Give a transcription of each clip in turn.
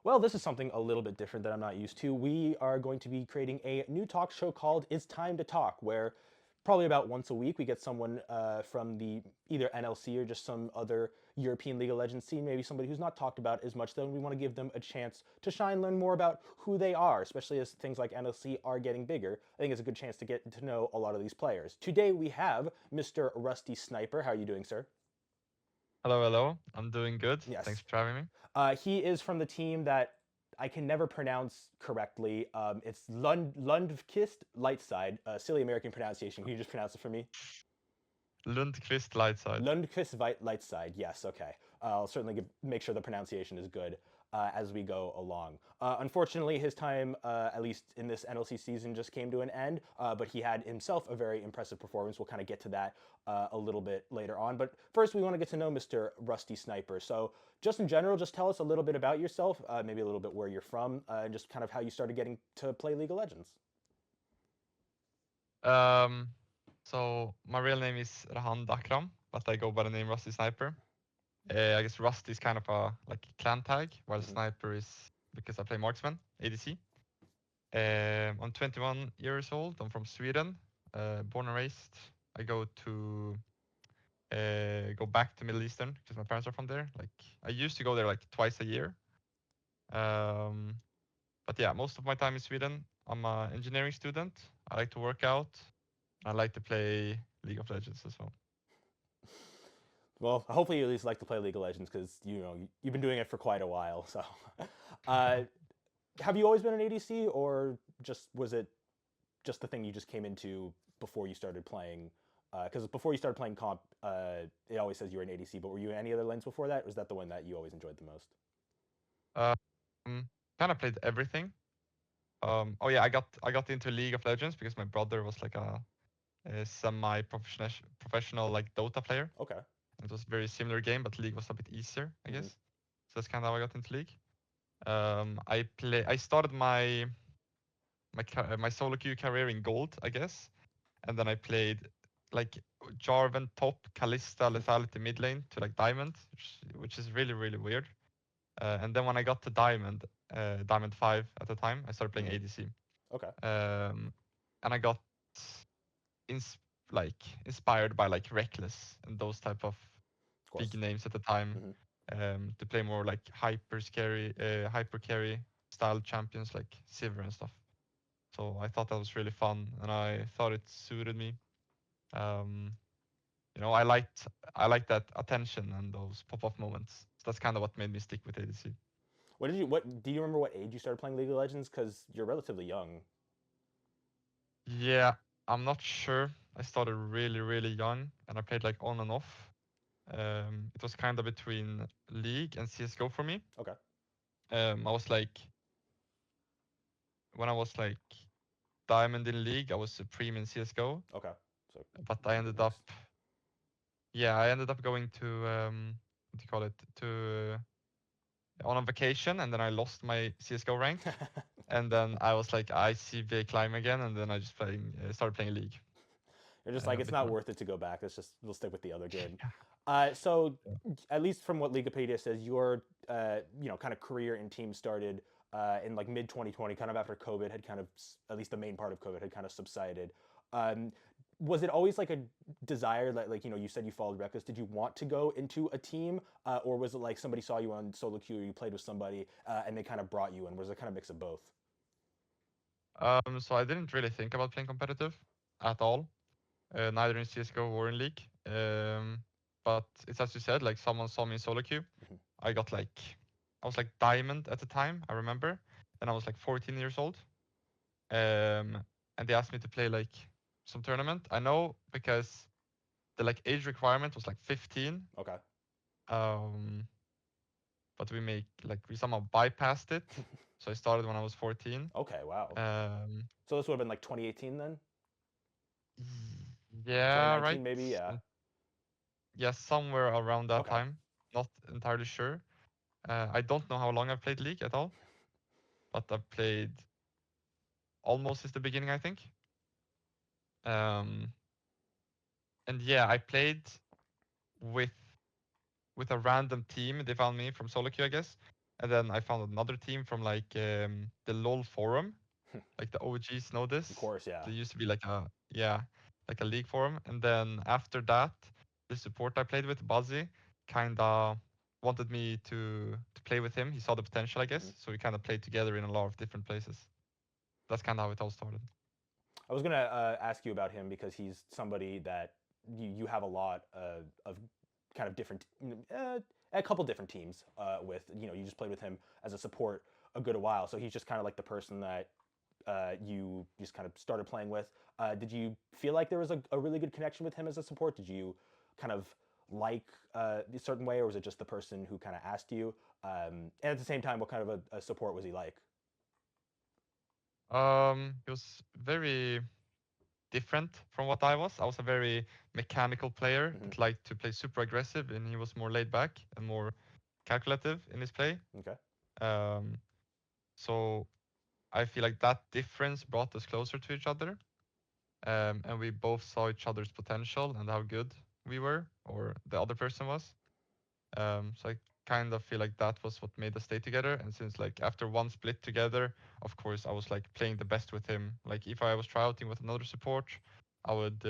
Well, this is something a little bit different that I'm not used to. We are going to be creating a new talk show called It's Time to Talk, where probably about once a week we get someone from the either NLC or just some other European League of Legends scene, maybe somebody who's not talked about as much. Then we want to give them a chance to shine, learn more about who they are, especially as things like NLC are getting bigger. I think it's a good chance to get to know a lot of these players. Today we have Mr. RustySniper. How are you doing, sir? Hello, hello. I'm doing good. Thanks Yes. for having me. He is from the team that I can never pronounce correctly. It's Lundqvist Lightside, silly American pronunciation. Can you just pronounce it for me? Lundqvist Lightside. Lundqvist Lightside. Yes, okay. I'll certainly make sure the pronunciation is good as we go along. Unfortunately, his time, at least in this NLC season, just came to an end, but he had himself a very impressive performance. We'll kind of get to that a little bit later on. But first, we want to get to know Mr. RustySniper. So, just in general, just tell us a little bit about yourself, maybe a little bit where you're from, and just kind of how you started getting to play League of Legends. Um, so my real name is Rahand Akram, but I go by the name RustySniper. I guess Rusty is kind of a like clan tag, while Sniper is because I play marksman, ADC. I'm 21 years old. I'm from Sweden, born and raised. I go back to Middle Eastern because my parents are from there. Like I used to go there like twice a year. But yeah, most of my time in Sweden. I'm an engineering student. I like to work out. I like to play League of Legends as well. Well, hopefully you at least like to play League of Legends because you've been doing it for quite a while. So, uh, have you always been an ADC, or just was it just the thing you just came into before you started playing? Because before you started playing comp, it always says you were an ADC. But were you in any other lanes before that? Or was that the one that you always enjoyed the most? Um, kind of played everything. Oh yeah, I got into League of Legends because my brother was like a semi-professional like Dota player. Okay. It was a very similar game, but League was a bit easier, I guess. So that's kind of how I got into League. I started my solo queue career in gold, I guess, and then I played like Jarvan top, Kalista lethality mid lane to like diamond, which is really really weird. And then when I got to diamond 5 at the time, I started playing ADC. Okay. And I got ins- inspired by like Rekkles and those type of Of big course. names at the time, to play more like hyper carry style champions like Sivir and stuff. So I thought that was really fun, and I thought it suited me. I liked that attention and those pop-up moments. So that's kind of what made me stick with ADC. What do you remember what age you started playing League of Legends? Because you're relatively young. Yeah, I'm not sure. I started really, really young, and I played like on and off. It was kind of between League and CS:GO for me. Okay. I was like, when I was like Diamond in League, I was Supreme in CS:GO. Okay. So, But I ended up, yeah, I ended up going to what do you call it, to on a vacation, and then I lost my CS:GO rank, and then I was like, I CBA climb again, and then I just started playing League. You're just like, A it's bit not more. worth it to go back. We'll stick with the other game. Yeah. So, at least from what Leaguepedia says, your kind of career in team started in like mid 2020, kind of after COVID had kind of, at least the main part of COVID had kind of subsided. Um, was it always like a desire that, like, you said you followed Rekkles? Did you want to go into a team, or was it like somebody saw you on solo queue, or you played with somebody, and they kind of brought you in? Was it kind of mix of both? So I didn't really think about playing competitive at all, neither in CS:GO or in League. But it's as you said, like someone saw me in solo queue. I was like diamond at the time, I remember. And I was like 14 years old. And they asked me to play like some tournament. I know because the like age requirement was like 15. Okay. But we somehow bypassed it. So I started when I was 14. Okay. Wow. Um, So this would have been like 2018 then? yeah, right. 2019 maybe? Yeah. Yeah, somewhere around that Okay. time. Not entirely sure. I don't know how long I've played League at all, but I've played almost since the beginning, I think. Um, and yeah, I played with with a random team. They found me from solo queue, I guess. And then I found another team from like the LOL forum, like the OGs know this. Of course, yeah. There used to be like like a league forum. And then after that, the support I played with, Buzzy, kinda wanted me to play with him. He saw the potential, I guess. So we kind of played together in a lot of different places. That's kind of how it all started. I was gonna ask you about him because he's somebody that you have a lot of kind of different, a couple different teams with. You know, you just played with him as a support a good while, so he's just kind of like the person that you just kind of started playing with. Did you feel like there was a really good connection with him as a support? Did you kind of like a certain way, or was it just the person who kind of asked you? And at the same time, what kind of a support was he like? He was very different from what I was. I was a very mechanical player Mm-hmm. that liked to play super aggressive, and he was more laid back and more calculative in his play. Okay. Um, so I feel like that difference brought us closer to each other, and we both saw each other's potential and how good we were, or the other person was. So I kind of feel like that was what made us stay together. And since like after one split together, of course I was like playing the best with him. Like if I was tryouting with another support, I would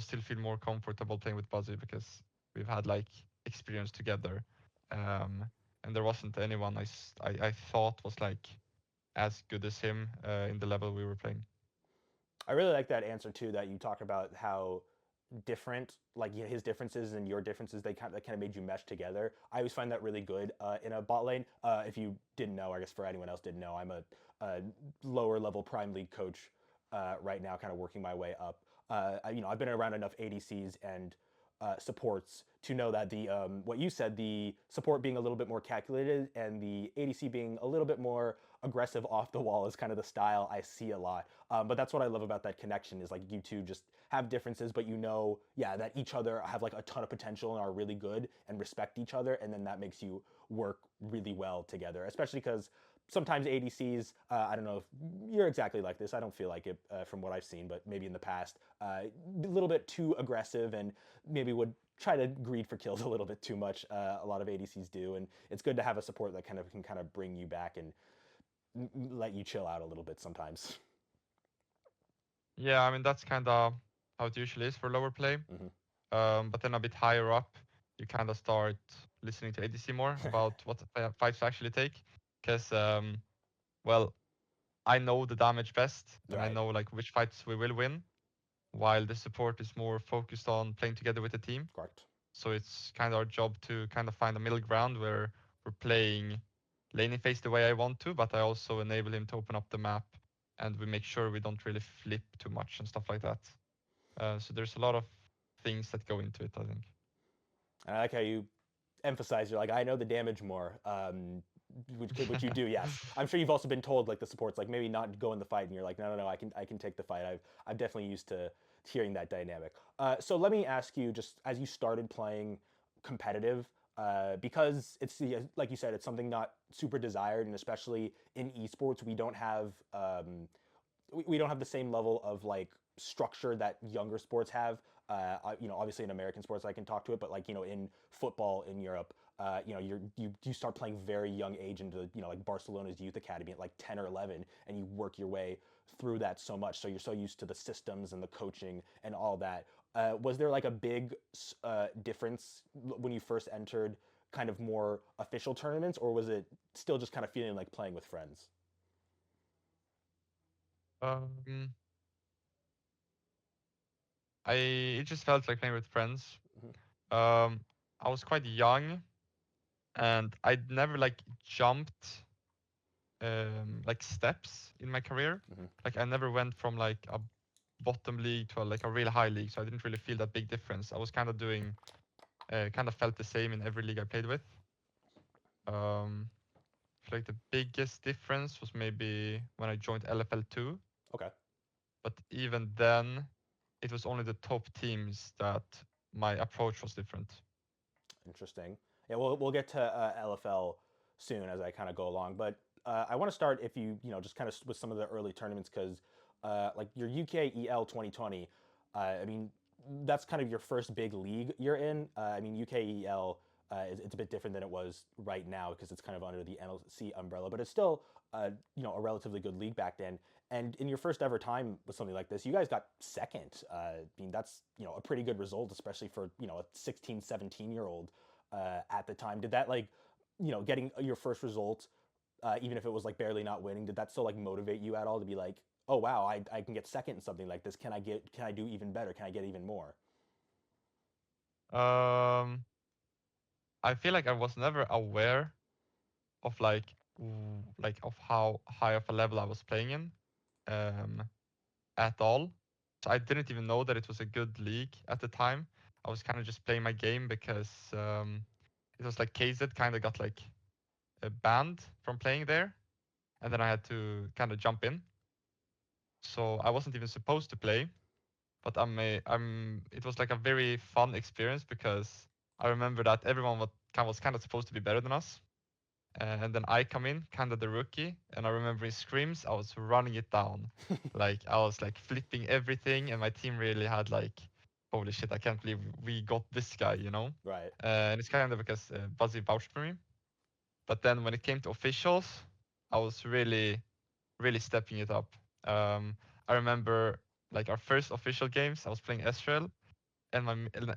still feel more comfortable playing with Buzzy because we've had like experience together, um, and there wasn't anyone I thought was like as good as him in the level we were playing. I really like that answer too. That you talk about how different, like his differences and your differences, they kind of made you mesh together. I always find that really good in a bot lane. If you didn't know, I guess for anyone else didn't know, I'm a lower level Prime League coach right now, kind of working my way up. You know, I've been around enough ADCs and supports to know that the what you said, the support being a little bit more calculated and the ADC being a little bit more aggressive off the wall is kind of the style I see a lot. But that's what I love about that connection is like you two just have differences, but you know, yeah, that each other have like a ton of potential and are really good and respect each other, and then that makes you work really well together. Especially because sometimes ADCs, I don't know if you're exactly like this. I don't feel like it from what I've seen, but maybe in the past, a little bit too aggressive and maybe would try to greed for kills a little bit too much. A lot of ADCs do, and it's good to have a support that kind of can kind of bring you back and let you chill out a little bit sometimes. Yeah, I mean that's kind of how it usually is for lower play. Mm-hmm. But then a bit higher up, you kind of start listening to ADC more about what fights actually take. Because, well, I know the damage best, and I Right. know like which fights we will win, while the support is more focused on playing together with the team. Correct. So it's kind of our job to kind of find a middle ground where we're playing laning phase the way I want to, but I also enable him to open up the map, and we make sure we don't really flip too much and stuff like that. So there's a lot of things that go into it, I think. And I like how you emphasize you're like, I know the damage more, which you do. Yes, I'm sure you've also been told like the supports like maybe not go in the fight, and you're like, no, I can take the fight. I'm definitely used to hearing that dynamic. So let me ask you, just as you started playing competitive, because it's like you said, it's something not super desired, and especially in esports, we don't have the same level of like structure that younger sports have. You know, obviously in American sports I can talk to it, but like you know in football in Europe, you know you start playing very young age into you know like Barcelona's youth academy at like 10 or 11, and you work your way through that so much. So you're so used to the systems and the coaching and all that. Was there like a big difference when you first entered kind of more official tournaments, or was it still just kind of feeling like playing with friends? Um, I it just felt like playing with friends. Mhm. Um, I was quite young, and I'd never like jumped like steps in my career. Mhm. Like I never went from like a bottom league to like a real high league, so I didn't really feel that big difference. I was kind of doing, kind of felt the same in every league I played with. Um, I feel like the biggest difference was maybe when I joined LFL 2, Okay. but even then, it was only the top teams that my approach was different. Interesting. Yeah, we'll get to LFL soon as I kind of go along, but I want to start if you know just kind of with some of the early tournaments because like your UKEL 2020, I mean that's kind of your first big league you're in. I mean UKEL. It's a bit different than it was right now because it's kind of under the NLC umbrella, but it's still a relatively good league back then. And in your first ever time with something like this, you guys got second. I mean, that's a pretty good result, especially for a 16, 17-year-old at the time. Did that getting your first result, even if it was like barely not winning, did that still like motivate you at all to be like, oh wow, I can get second in something like this. Can I do even better? Can I get even more? Um, I feel like I was never aware of of how high of a level I was playing in, um, at all. So I didn't even know that it was a good league at the time. I was kind of just playing my game because it was like KZ kind of got like banned from playing there, and then I had to kind of jump in. So I wasn't even supposed to play, but it was like a very fun experience because I remember that everyone was kind of supposed to be better than us. And then I come in, kind of the rookie, and I remember in scrims, I was running it down. Like, I was like flipping everything, and my team really had like, holy shit, I can't believe we got this guy, you know? Right. And it's kind of because Buzzy vouched for me. But then when it came to officials, I was really, really stepping it up. I remember like our first official games, I was playing Ezreal, and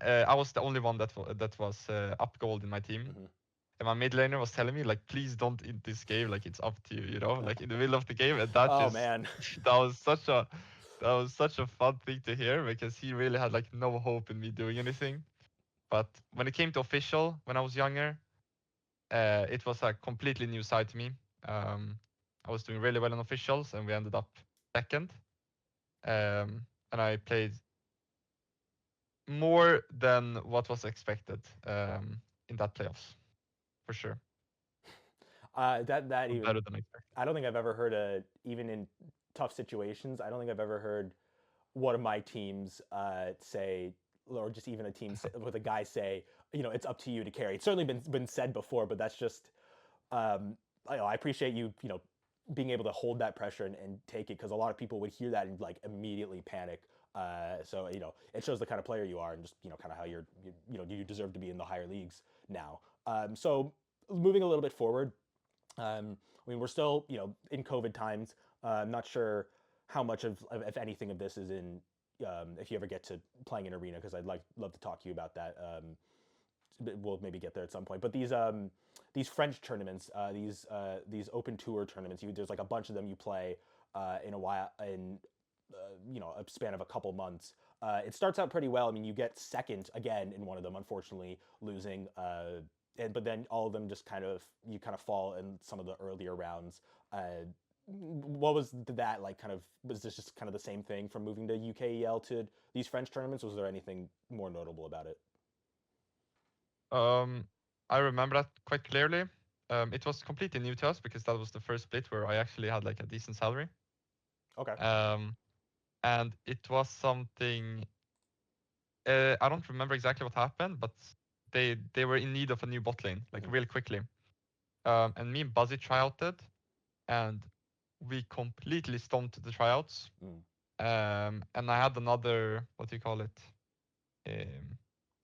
I was the only one that was up gold in my team. Mm-hmm. And my mid laner was telling me like, please don't end this game, like it's up to you, you know, like in the middle of the game. And that Oh just man. that was such a fun thing to hear because he really had like no hope in me doing anything. But when it came to official, when I was younger, it was a completely new side to me. I was doing really well in officials, and we ended up second. And I played more than what was expected in that playoffs, for sure. That even Better than expected. I don't think I've ever heard even in tough situations. I don't think I've ever heard one of my teams say, or just even a team with a guy say, it's up to you to carry. It's certainly been said before, but that's just I appreciate you being able to hold that pressure and take it, because a lot of people would hear that and like immediately panic. So it shows the kind of player you are, and just kind of how you deserve to be in the higher leagues now. So moving a little bit forward, I mean, we're still, in COVID times. I'm not sure how much if anything of this is in, if you ever get to playing an arena, because I'd love to talk to you about that. We'll maybe get there at some point. But these French tournaments, these open tour tournaments, there's like a bunch of them you play in a while in a span of a couple months. It starts out pretty well. I mean, you get second again in one of them, unfortunately losing. But then all of them just you kind of fall in some of the earlier rounds. What was that like? Was this just kind of the same thing from moving to UKEL to these French tournaments? Was there anything more notable about it? I remember that quite clearly. It was completely new to us because that was the first split where I actually had like a decent salary. Okay. And it was something. I don't remember exactly what happened, but they were in need of a new bot lane like really quickly. And me and Buzzy tryouted, and we completely stomped the tryouts. And I had another, what do you call it,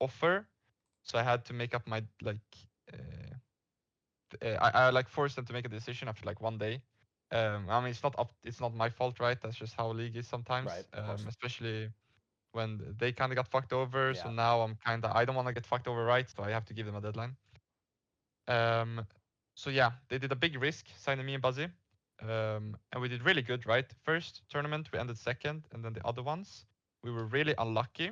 offer. So I had to make up my I like forced them to make a decision after like one day. I mean, it's not my fault, right? That's just how league is sometimes. Right. Of course. Especially when they kind of got fucked over. Yeah. So now I don't want to get fucked over, right? So I have to give them a deadline. So yeah, they did a big risk signing me and Buzzy. And we did really good, right? First tournament we ended second, and then the other ones we were really unlucky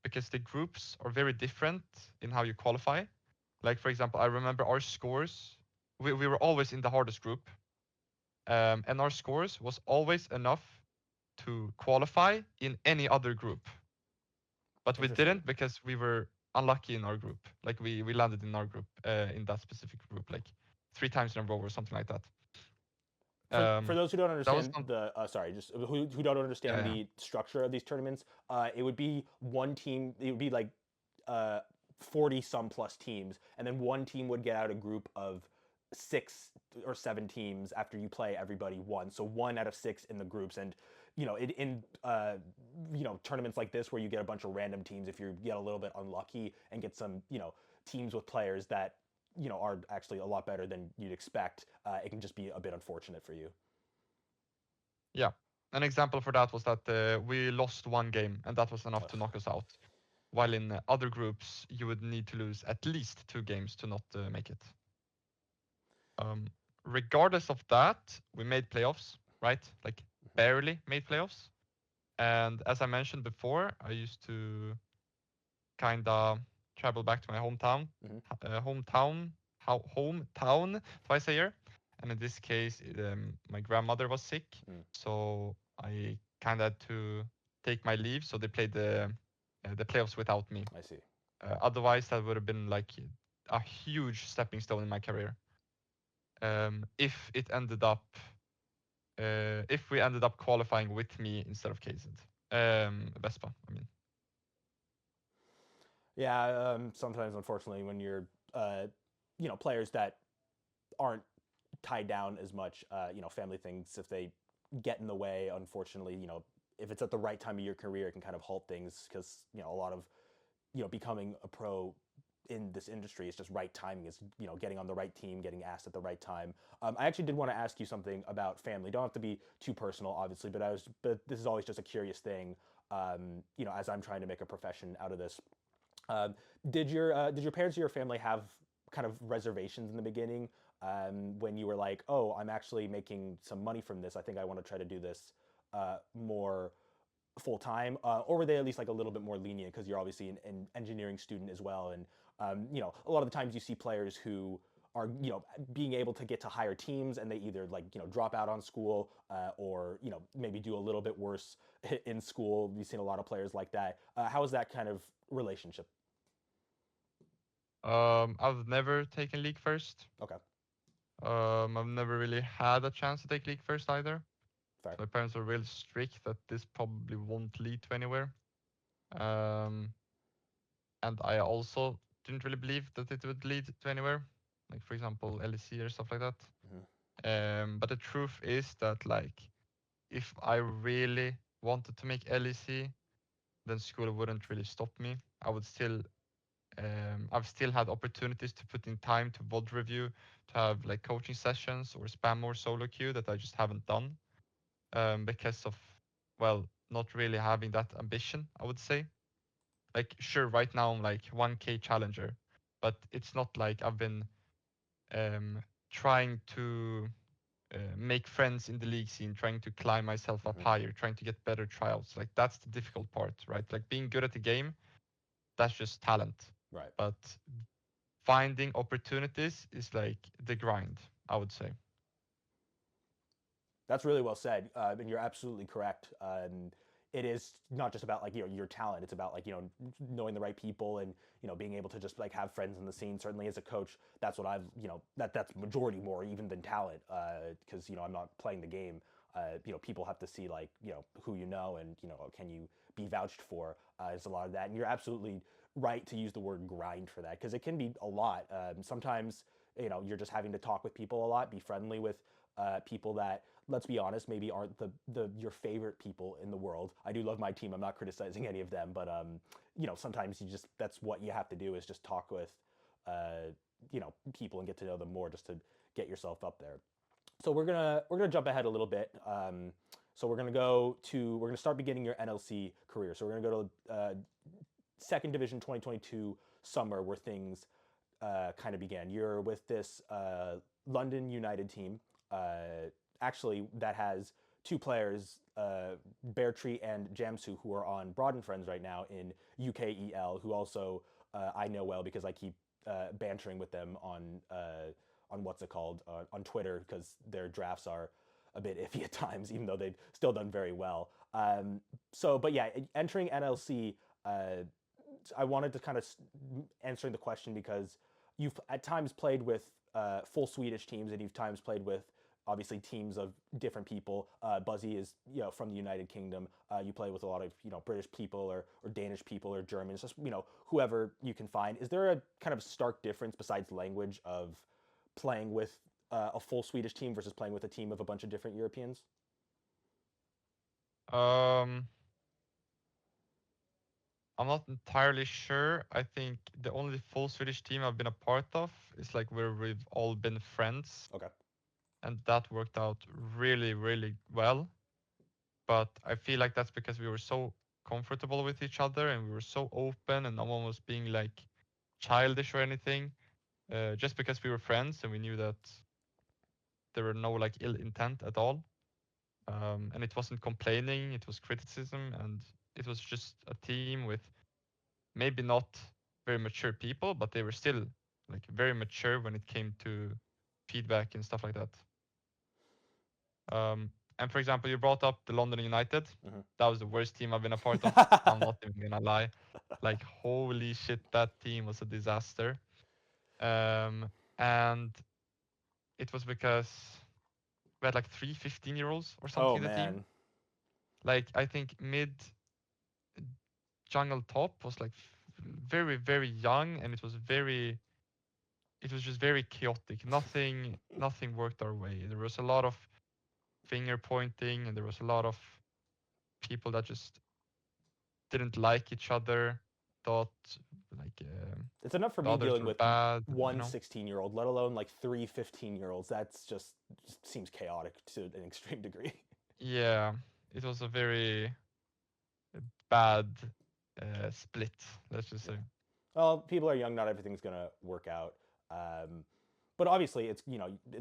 because the groups are very different in how you qualify. Like for example, I remember our scores. We were always in the hardest group, and our scores was always enough to qualify in any other group. But we didn't because we were unlucky in our group. Like we landed in our group, in that specific group, like 3 times in a row or something like that. For those who don't That was understand who don't understand yeah. the structure of these tournaments, it would be one team. It would be like 40 some plus teams, and then one team would get out a group of 6 or 7 teams after you play everybody once. So 1 out of 6 in the groups. And in tournaments like this where you get a bunch of random teams, if you get a little bit unlucky and get some teams with players that are actually a lot better than you'd expect, it can just be a bit unfortunate for you. Yeah. An example for that was that we lost one game, and that was enough to knock us out. While in other groups, you would need to lose at least 2 games to not make it. Regardless of that, we made playoffs, right? Like barely made playoffs. And as I mentioned before, I used to kind of travel back to my hometown, hometown twice a year. And in this case, my grandmother was sick, so I kind of had to take my leave. So they played the playoffs without me. I see. Otherwise, that would have been like a huge stepping stone in my career. If we ended up qualifying with me instead of KZ, Vespa, I mean. Yeah, sometimes unfortunately when you're, players that aren't tied down as much, family things, if they get in the way, unfortunately, if it's at the right time of your career, it can kind of halt things because, a lot of, becoming a pro in this industry is just right timing, is getting on the right team, getting asked at the right time. I actually did want to ask you something about family. Don't have to be too personal, obviously, but this is always just a curious thing. As I'm trying to make a profession out of this. Did your parents or your family have kind of reservations in the beginning when you were like, oh, I'm actually making some money from this, I think I want to try to do this more full time, or were they at least like a little bit more lenient because you're obviously an engineering student as well, and a lot of the times you see players who are being able to get to higher teams and they either like drop out on school or maybe do a little bit worse in school. We've seen a lot of players like that. How is that kind of relationship? I've never taken League first. Okay. I've never really had a chance to take League first either. Fair. My parents were really strict that this probably won't lead to anywhere. And I also didn't really believe that it would lead to anywhere. Like, for example, LEC or stuff like that. But the truth is that, like, if I really wanted to make LEC, then school wouldn't really stop me. I've still had opportunities to put in time to VOD review, to have like coaching sessions or spam or solo queue that I just haven't done because of, well, not really having that ambition, I would say. Like, sure, right now I'm like 1K challenger, but it's not like I've been trying to make friends in the league scene, trying to climb myself up higher, trying to get better tryouts. Like, that's the difficult part, right? Like, being good at the game, that's just talent. Right. But finding opportunities is like the grind, I would say. That's really well said, and you're absolutely correct. It is not just about like your talent; it's about like knowing the right people and being able to just like have friends in the scene. Certainly, as a coach, that's what I've that's majority more even than talent, because I'm not playing the game. People have to see like who and can you be vouched for. There's a lot of that, and you're absolutely right to use the word grind for that because it can be a lot. Sometimes you're just having to talk with people a lot, be friendly with people that, let's be honest, maybe aren't your favorite people in the world. I do love my team. I'm not criticizing any of them, but sometimes that's what you have to do is just talk with people and get to know them more just to get yourself up there. So we're gonna jump ahead a little bit. So we're gonna start beginning your NLC career. So we're gonna go to second division 2022 summer where things kind of began. You're with this London United team. Actually, that has 2 players, Beartree and Jamsu, who are on Broad and Friends right now in UKEL, who also I know well because I keep bantering with them on what's it called, on Twitter, because their drafts are a bit iffy at times, even though they've still done very well. But yeah, entering NLC, I wanted to kind of answering the question because you've at times played with full Swedish teams and you've times played with obviously teams of different people. Buzzy is from the United Kingdom. You play with a lot of British people or Danish people or Germans, just whoever you can find. Is there a kind of stark difference besides language of playing with a full Swedish team versus playing with a team of a bunch of different Europeans? I'm not entirely sure. I think the only full Swedish team I've been a part of is like where we've all been friends, Okay. and that worked out really, really well. But I feel like that's because we were so comfortable with each other and we were so open and no one was being like childish or anything. Just because we were friends and we knew that there were no like ill intent at all. And it wasn't complaining, it was criticism, and it was just a team with maybe not very mature people, but they were still like very mature when it came to feedback and stuff like that. And for example, you brought up the London United. Hmm. That was the worst team I've been a part of. I'm not even gonna lie. Like holy shit, that team was a disaster. And it was because we had like 3 15-year-olds or something Oh in the team. man. Like I think mid jungle top was like very very young, and it was just very chaotic. Nothing worked our way. There was a lot of finger pointing, and there was a lot of people that just didn't like each other, thought like It's enough for the me others dealing were with bad, one 16-year-old, let alone like three 15-year-olds. That's just seems chaotic to an extreme degree. Yeah, it was a very bad split, let's just Yeah. say. Well, people are young. Not everything's gonna work out. But obviously, it's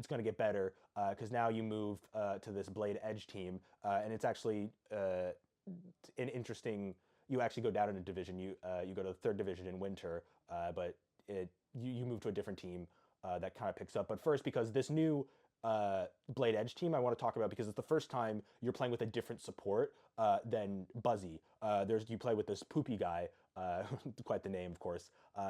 gonna get better because now you moved to this Blade Edge team, and it's actually an interesting. You actually go down in a division. You go to the third division in Winter, but you move to a different team that kind of picks up. But first, because this new Blade Edge team, I want to talk about because it's the first time you're playing with a different support than Buzzy. You play with this Poopy guy, quite the name, of course.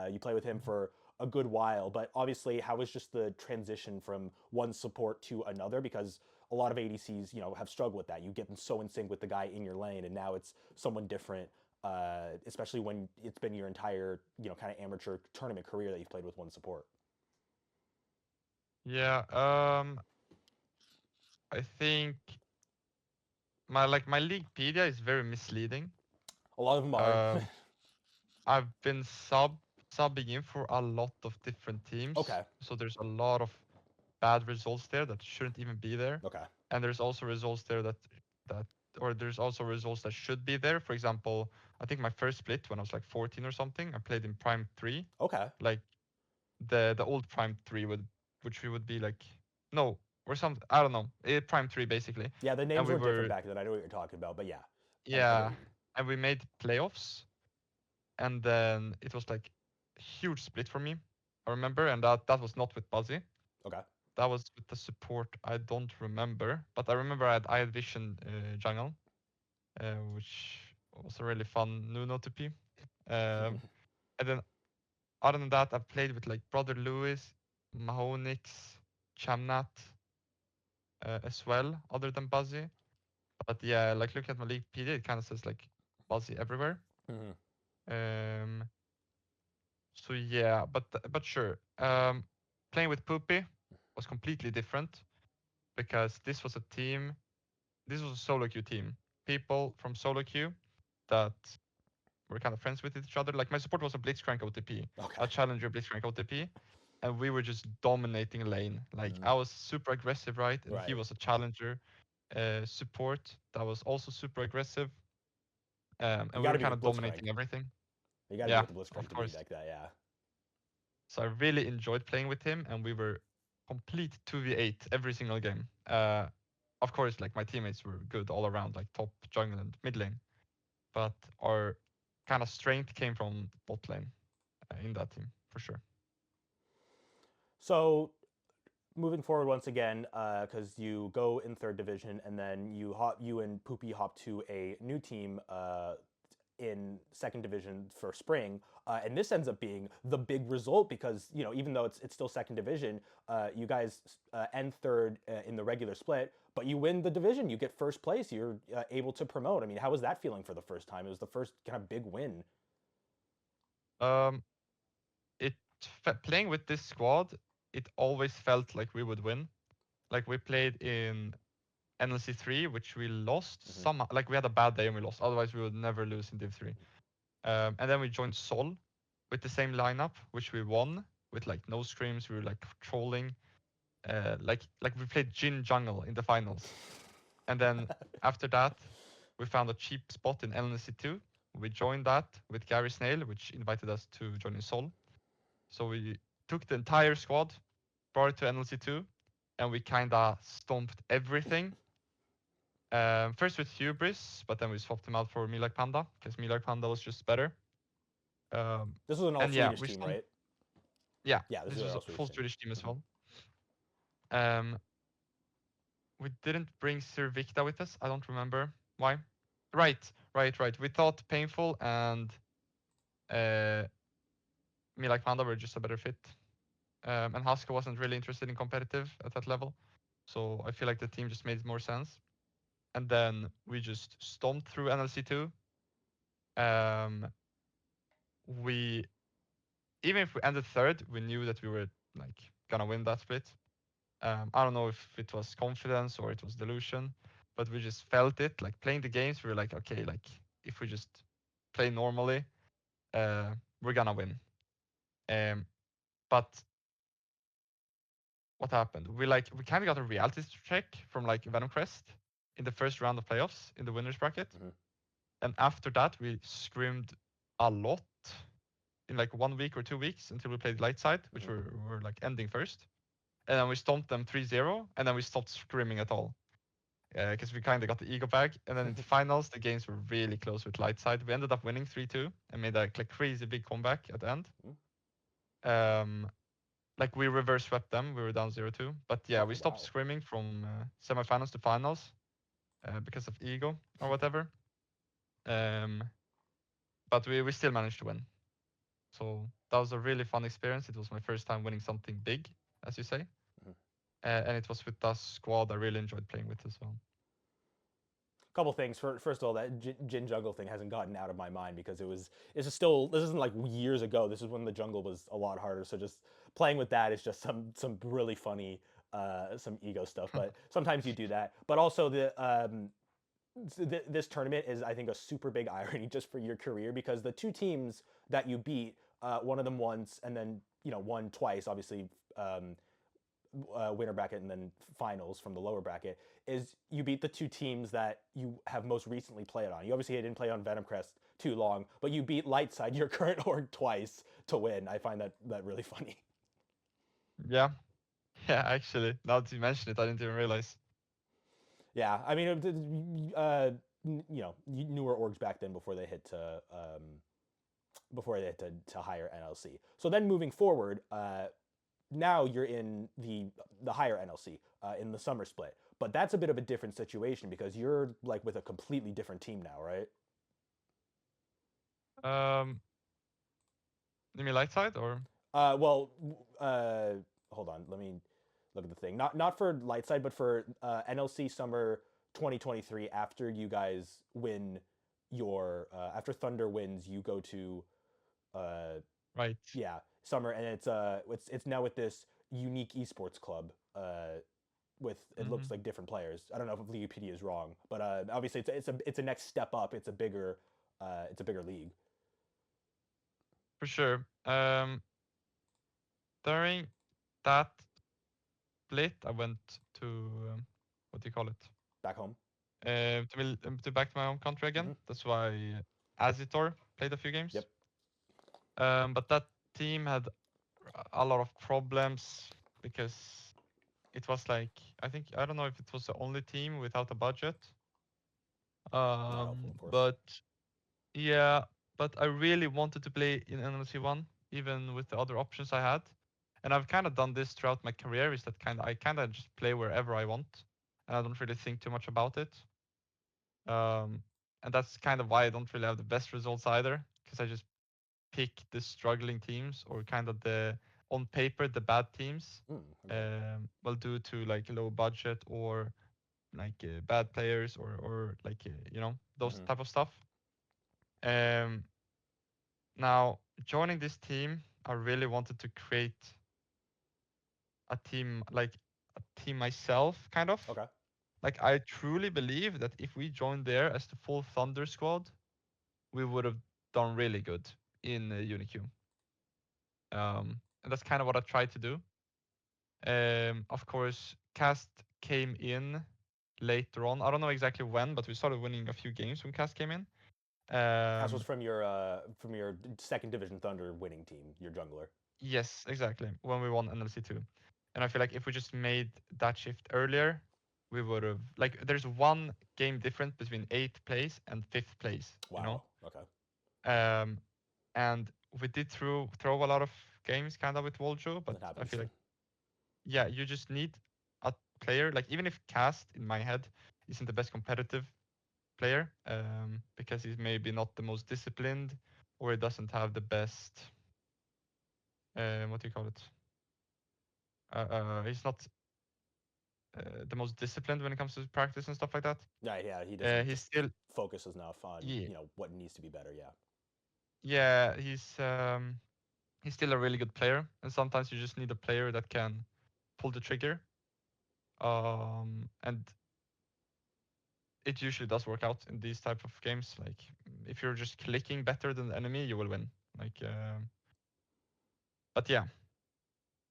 You play with him for a good while, but obviously, how was just the transition from one support to another? Because a lot of ADCs, have struggled with that. You get so in sync with the guy in your lane, and now it's someone different. Especially when it's been your entire, kind of amateur tournament career that you've played with one support. Yeah, I think my Leaguepedia is very misleading. A lot of them are. Um, I've been subbing in for a lot of different teams, Okay. so there's a lot of bad results there that shouldn't even be there, Okay. and there's also results there that or there's also results that should be there. For example, I think my first split when I was like 14 or something, I played in Prime 3, Okay. like the old Prime 3 which we would be like no or some I don't know, Prime 3 basically, Yeah, the and names we were different were back then. I know what you're talking about, but yeah, I get yeah, you. and we made playoffs, and then it was like a huge split for me. I remember, and that was not with Buzzy. Okay. That was with the support. I don't remember, but I remember I had Vision jungle, which was a really fun Nuno to P. And then other than that, I've played with like Brother Lewis, Mahonix, Chamnat as well, other than Buzzy. But yeah, like looking at my Leaguepedia, it kind of says like Buzzy everywhere. Hmm. Um, so yeah, but sure. Playing with Poopy was completely different because this was a team. This was a solo queue team. People from solo queue that were kind of friends with each other. Like my support was a Blitzcrank OTP, Okay. a challenger Blitzcrank OTP, and we were just dominating lane. Like Hmm. I was super aggressive, right, and he Right. was a challenger support that was also super aggressive, You and we got were to be kind with of Blitzcrank. dominating everything. You got to be Yeah, with the Blitzcrank of to be course. like that. Yeah. So I really enjoyed playing with him, and we were complete 2v8 every single game. Of course, like my teammates were good all around, like top jungle and mid lane, but our kind of strength came from bot lane in that team for sure. So moving forward once again, because you go in third division and then you and Poopy hop to a new team in second division for spring, and this ends up being the big result because even though it's still second division, you guys end third in the regular split, but you win the division. You get first place. You're able to promote. I mean, how was that feeling for the first time? It was the first kind of big win. Um, it Playing with this squad, it always felt like we would win. Like we played in NLC 3, which we lost Hmm. somehow. Like we had a bad day and we lost. Otherwise, we would never lose in Div 3. And then we joined Sol with the same lineup, which we won with like no scrims. We were like trolling, like we played Jin jungle in the finals. And then after that, we found a cheap spot in LNC2. We joined that with Gary Snail, which invited us to join in Sol. So we took the entire squad, brought it to NLC2, and we kinda stomped everything. First with Hubris, but then we swapped him out for Me Like Panda, because Me Like Panda was just better. This was an all And yeah, Swedish we team, stomped. right? Yeah, Yeah, this this is an was all a full Swedish team. Swedish team as well. We didn't bring Sir Victa with us. I don't remember why. Right. We thought Painful and Me Like Panda were just a better fit. And Haska wasn't really interested in competitive at that level. So I feel like the team just made more sense. And then we just stomped through NLC2. We even if we ended third, we knew that we were like gonna win that split. I don't know if it was confidence or it was delusion, but we just felt it. Like playing the games, we were like, okay, like if we just play normally, we're gonna win. But what happened? We kind of got a reality check from like Venom Crest in the first round of playoffs in the winners bracket, and after that we scrimmed a lot in like 1 week or 2 weeks until we played Lightside, which were like ending first. And then we stomped them 3-0, and then we stopped screaming at all. Because we kind of got the ego back. And then in the finals, the games were really close with Lightside. We ended up winning 3-2 and made a like crazy big comeback at the end. Like we reverse swept them. We were down 0-2. But yeah, we stopped screaming from semifinals to finals because of ego or whatever. But we still managed to win. So that was a really fun experience. It was my first time winning something big, as you say. And it was with that squad I really enjoyed playing with as well. Couple things. First of all, that Jin jungle thing hasn't gotten out of my mind because this isn't like years ago. This is when the jungle was a lot harder. So just playing with that is just some really funny some ego stuff. But sometimes you do that. But also this tournament is, I think, a super big irony just for your career because the two teams that you beat, one of them once and then won twice, obviously. Winter bracket and then finals from the lower bracket, is you beat the two teams that you have most recently played on. You obviously didn't play on Venom Crest too long, but you beat Lightside, your current org, twice to win. I find that really funny. Yeah, actually, now that you mention it, I didn't even realize. Yeah, I mean, newer orgs back then before they hit to higher NLC. So then moving forward, now you're in the higher NLC in the summer split, but that's a bit of a different situation because you're like with a completely different team now, right? You mean Lightside or? Well, hold on, let me look at the thing. Not for Lightside, but for NLC Summer 2023. After you guys win your after Thunder wins, you go to Right. Yeah, Summer, and it's now with this unique esports club with it looks like different players. I don't know if Leaguepedia is wrong, but obviously it's a next step up. It's a bigger league. For sure. During that split, I went to what do you call it? Back home. To back to my home country again. That's why Azitor played a few games. Yep. But that team had a lot of problems because it was like I don't know if it was the only team without a budget. Not helpful, of course. But yeah, but I really wanted to play in NLC one, even with the other options I had. And I've kind of done this throughout my career. Is that I kind of just play wherever I want, and I don't really think too much about it. And that's kind of why I don't really have the best results either, because I just pick the struggling teams or kind of on paper the bad teams. Well, due to like low budget or like bad players or like those type of stuff. Now joining this team, I really wanted to create a team myself, kind of. Okay. Like I truly believe that if we joined there as the full Thunder squad, we would have done really good in UniQ. And that's kind of what I tried to do. Of course, Cast came in later on. I don't know exactly when, but we started winning a few games when Cast came in. That was from your second division Thunder winning team, your jungler. Yes, exactly. When we won NLC 2. And I feel like if we just made that shift earlier, we would have, like, there's one game difference between 8th place and 5th place. Wow. You know? Okay. And we did throw a lot of games kind of with Voljo, but I feel like, yeah, you just need a player, like, even if Cast, in my head, isn't the best competitive player, because he's maybe not the most disciplined, or he doesn't have the best, what do you call it? He's not the most disciplined when it comes to practice and stuff like that. Yeah, he doesn't. He's still focuses enough on what needs to be better. Yeah. Yeah, he's still a really good player, and sometimes you just need a player that can pull the trigger. And it usually does work out in these type of games. Like, if you're just clicking better than the enemy, you will win. Like, but yeah,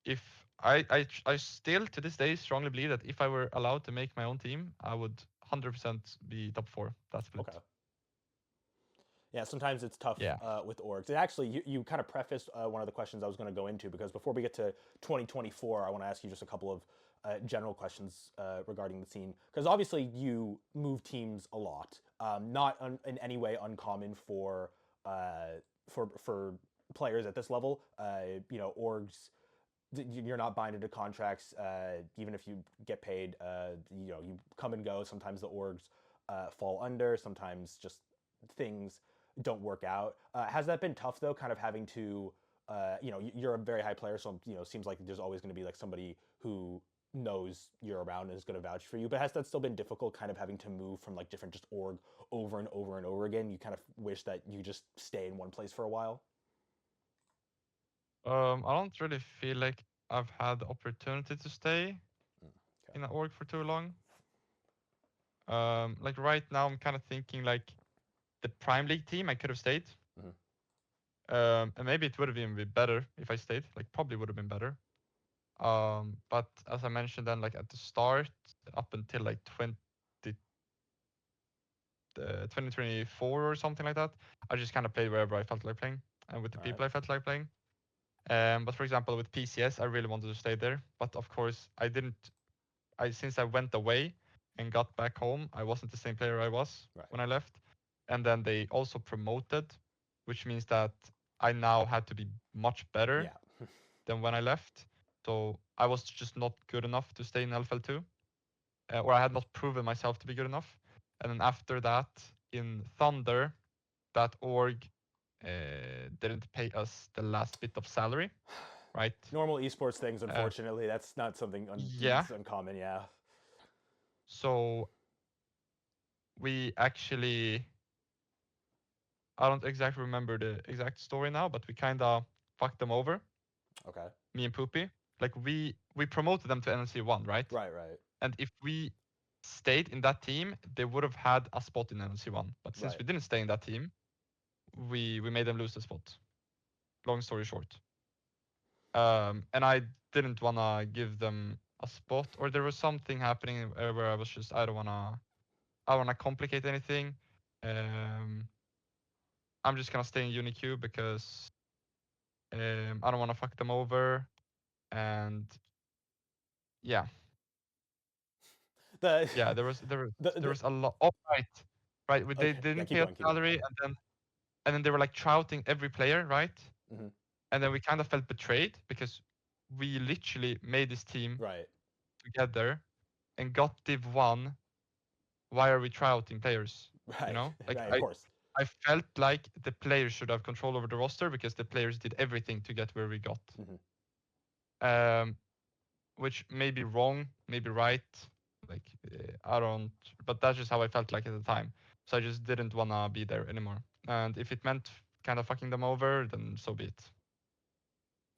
if I still to this day strongly believe that if I were allowed to make my own team, I would 100% be top 4. That's split. Okay. Yeah, sometimes it's tough with orgs. And actually, you kind of prefaced one of the questions I was going to go into, because before we get to 2024, I want to ask you just a couple of general questions regarding the scene. Because obviously you move teams a lot, not in any way uncommon for players at this level. Orgs, you're not binded to contracts, even if you get paid. You come and go. Sometimes the orgs fall under. Sometimes just things don't work out. Has that been tough though? Kind of having to, you're a very high player, so seems like there's always going to be like somebody who knows you're around and is going to vouch for you. But has that still been difficult, kind of having to move from like different just org over and over and over again? You kind of wish that you just stay in one place for a while. I don't really feel like I've had the opportunity to stay in an org for too long. Like right now, I'm kind of thinking like the Prime League team, I could have stayed. And maybe it would have even been better if I stayed. Like, probably would have been better. But as I mentioned, then, like, at the start, up until like 2024 or something like that, I just kind of played wherever I felt like playing and with the people I felt like playing. But for example, with PCS, I really wanted to stay there. But of course, I didn't. Since I went away and got back home, I wasn't the same player I was when I left. And then they also promoted, which means that I now had to be much better than when I left. So I was just not good enough to stay in LFL 2, or I had not proven myself to be good enough. And then after that, in Thunder, that org didn't pay us the last bit of salary, right? Normal esports things, unfortunately. That's not something that's uncommon, yeah. So we actually, I don't exactly remember the exact story now, but we kind of fucked them over. Okay. Me and Poopy. Like, we promoted them to NLC 1, right? Right. And if we stayed in that team, they would have had a spot in NLC 1. But since we didn't stay in that team, we made them lose the spot. Long story short. And I didn't want to give them a spot, or there was something happening where I was just, I don't want to complicate anything. I'm just going to stay in UniQ because I don't want to fuck them over. And yeah. There was a lot. Oh, right. They didn't pay us salary, and then they were like trouting every player, right? And then we kind of felt betrayed because we literally made this team together and got Div 1. Why are we trouting players? You know, like, of course. I felt like the players should have control over the roster because the players did everything to get where we got. Which may be wrong, maybe right. Like, I don't, but that's just how I felt like at the time. So I just didn't want to be there anymore. And if it meant kind of fucking them over, then so be it.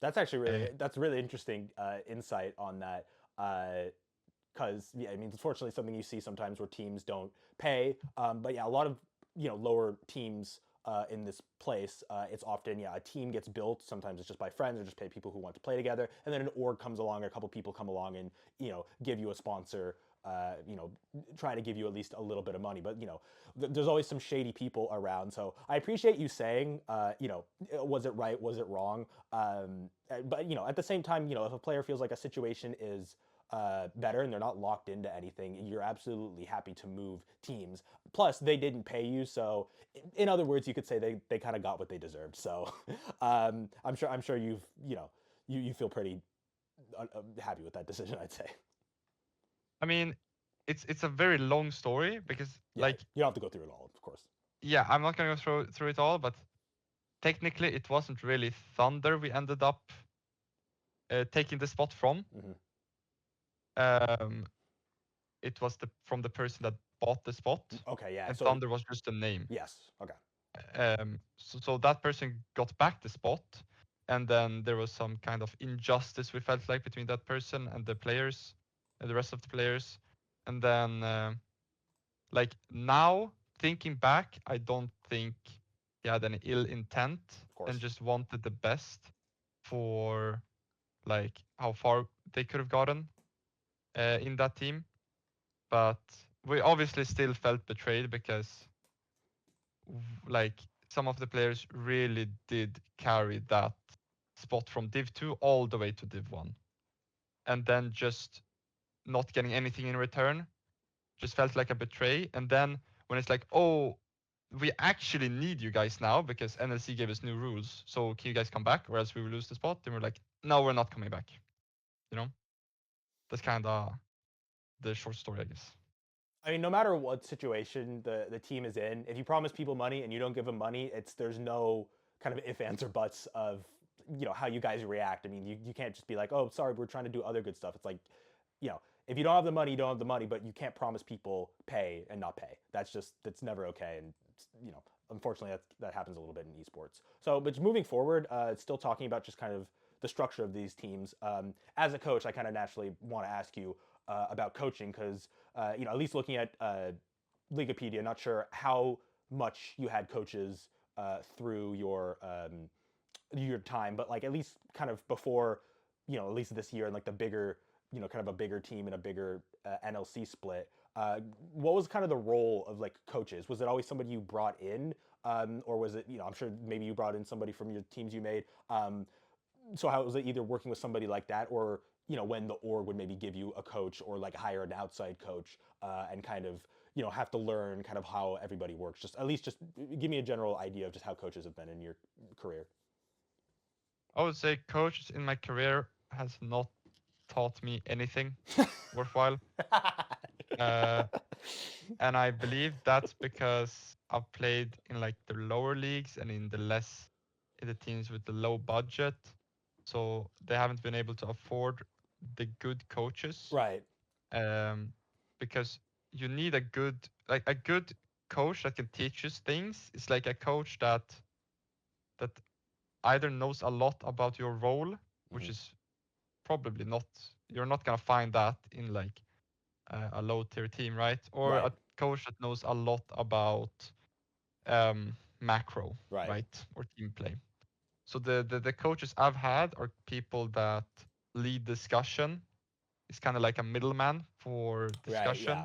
That's actually really interesting insight on that. Because I mean, unfortunately, something you see sometimes where teams don't pay. But yeah, a lot of lower teams in this place, it's often a team gets built. Sometimes it's just by friends or just by people who want to play together, and then an org comes along, or a couple people come along and give you a sponsor. Trying to give you at least a little bit of money, but there's always some shady people around. So I appreciate you saying, was it right, was it wrong? But at the same time, if a player feels like a situation is better and they're not locked into anything, you're absolutely happy to move teams. Plus, they didn't pay you, so in other words, you could say they kind of got what they deserved. So I'm sure you feel pretty happy with that decision, I'd say. I mean, it's a very long story because you don't have to go through it all, of course. Yeah, I'm not gonna go through it all, but technically it wasn't really Thunder we ended up taking the spot from. It was from the person that bought the spot. Okay, yeah. And so, Thunder was just a name. Yes. Okay. So that person got back the spot, and then there was some kind of injustice we felt like between that person and the players, and the rest of the players, and then like now thinking back, I don't think he had any ill intent and just wanted the best for like how far they could have gotten in that team. But we obviously still felt betrayed because like some of the players really did carry that spot from Div 2 all the way to Div 1. And then just not getting anything in return just felt like a betray. And then when it's like, oh, we actually need you guys now because NLC gave us new rules. So can you guys come back or else we will lose the spot? Then we're like, no, we're not coming back. That's kind of the short story, I guess. I mean, no matter what situation the team is in, if you promise people money and you don't give them money, there's no kind of if, ands, or buts of how you guys react. I mean, you can't just be like, oh, sorry, we're trying to do other good stuff. It's like, if you don't have the money, you don't have the money, but you can't promise people pay and not pay. That's never okay. And unfortunately, that happens a little bit in esports. So, but moving forward, still talking about just kind of the structure of these teams. As a coach, I kind of naturally want to ask you about coaching because at least looking at Leaguepedia, not sure how much you had coaches through your time, but like at least kind of before, at least this year and like the bigger, kind of a bigger team and a bigger NLC split. What was kind of the role of like coaches? Was it always somebody you brought in, or was it, I'm sure maybe you brought in somebody from your teams you made. So how was it either working with somebody like that, or when the org would maybe give you a coach or like hire an outside coach and kind of have to learn kind of how everybody works? Just at least just give me a general idea of just how coaches have been in your career. I would say coaches in my career has not taught me anything worthwhile. And I believe that's because I've played in like the lower leagues and in the teams with the low budget. So they haven't been able to afford the good coaches. Right. Because you need a good coach that can teach you things. It's like a coach that either knows a lot about your role, which is probably not, you're not gonna find that in like a low tier team, right? Or a coach that knows a lot about macro, right? Or team play. So the coaches I've had are people that lead discussion. It's kind of like a middleman for discussion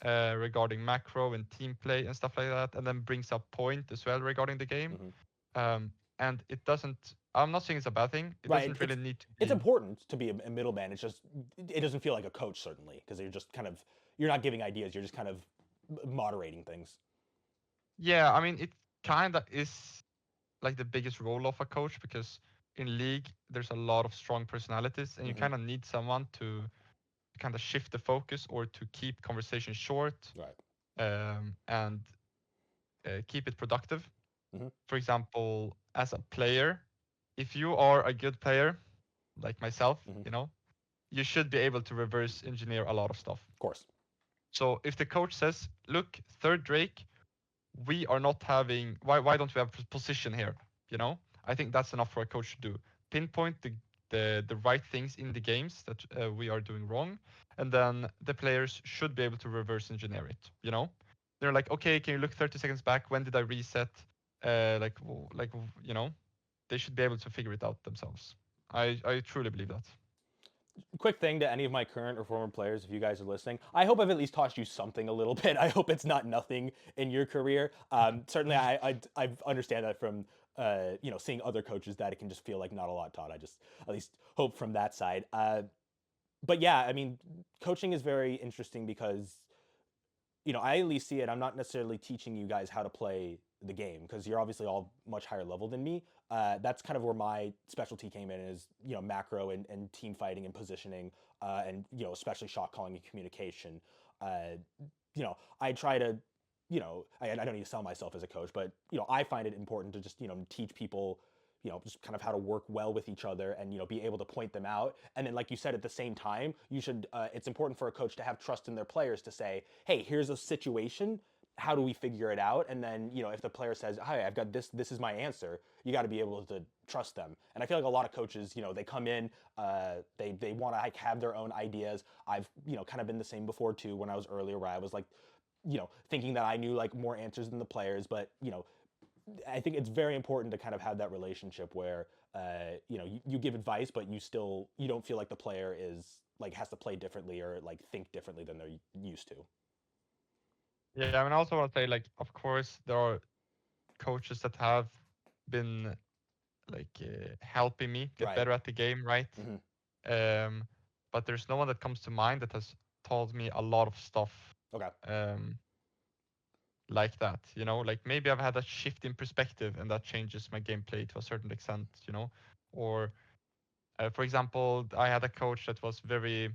regarding macro and team play and stuff like that, and then brings up point as well regarding the game. And it doesn't, I'm not saying it's a bad thing. It doesn't really need to be. It's important to be a middleman. It's just, it doesn't feel like a coach, certainly, because you're just kind of, you're not giving ideas. You're just kind of moderating things. Yeah, I mean, it kind of is like the biggest role of a coach, because in League, there's a lot of strong personalities, and you kind of need someone to kind of shift the focus or to keep conversation short and keep it productive. For example, as a player, if you are a good player, like myself, you should be able to reverse engineer a lot of stuff. Of course. So if the coach says, look, third Drake, we are not having, why don't we have position here? I think that's enough for a coach to do. Pinpoint the right things in the games that we are doing wrong, and then the players should be able to reverse engineer it. They're like, okay, can you look 30 seconds back? When did I reset? they should be able to figure it out themselves. I truly believe that. Quick thing to any of my current or former players, if you guys are listening, I hope I've at least taught you something a little bit. I hope it's not nothing in your career. Certainly, I understand that from seeing other coaches that it can just feel like not a lot taught. I just at least hope from that side. But yeah, I mean, coaching is very interesting because I at least see it. I'm not necessarily teaching you guys how to play the game because you're obviously all much higher level than me. That's kind of where my specialty came in is macro and team fighting and positioning, and especially shot calling and communication. I try to I don't need to sell myself as a coach, but I find it important to just teach people just kind of how to work well with each other and be able to point them out. And then, like you said, at the same time, you should it's important for a coach to have trust in their players to say, hey, here's a situation, how do we figure it out? And then if the player says, hi, I've got this is my answer, you got to be able to trust them. And I feel like a lot of coaches, they come in, they want to have their own ideas. I've kind of been the same before too, when I was earlier, where I was like thinking that I knew like more answers than the players. But I think it's very important to kind of have that relationship where you give advice, but you don't feel like the player is like has to play differently or like think differently than they're used to. Yeah, I mean, I also want to say, like, of course, there are coaches that have been helping me get Right. better at the game, right? Mm-hmm. But there's no one that comes to mind that has taught me a lot of stuff. Okay. Like that, like maybe I've had a shift in perspective and that changes my gameplay to a certain extent, or for example, I had a coach that was very,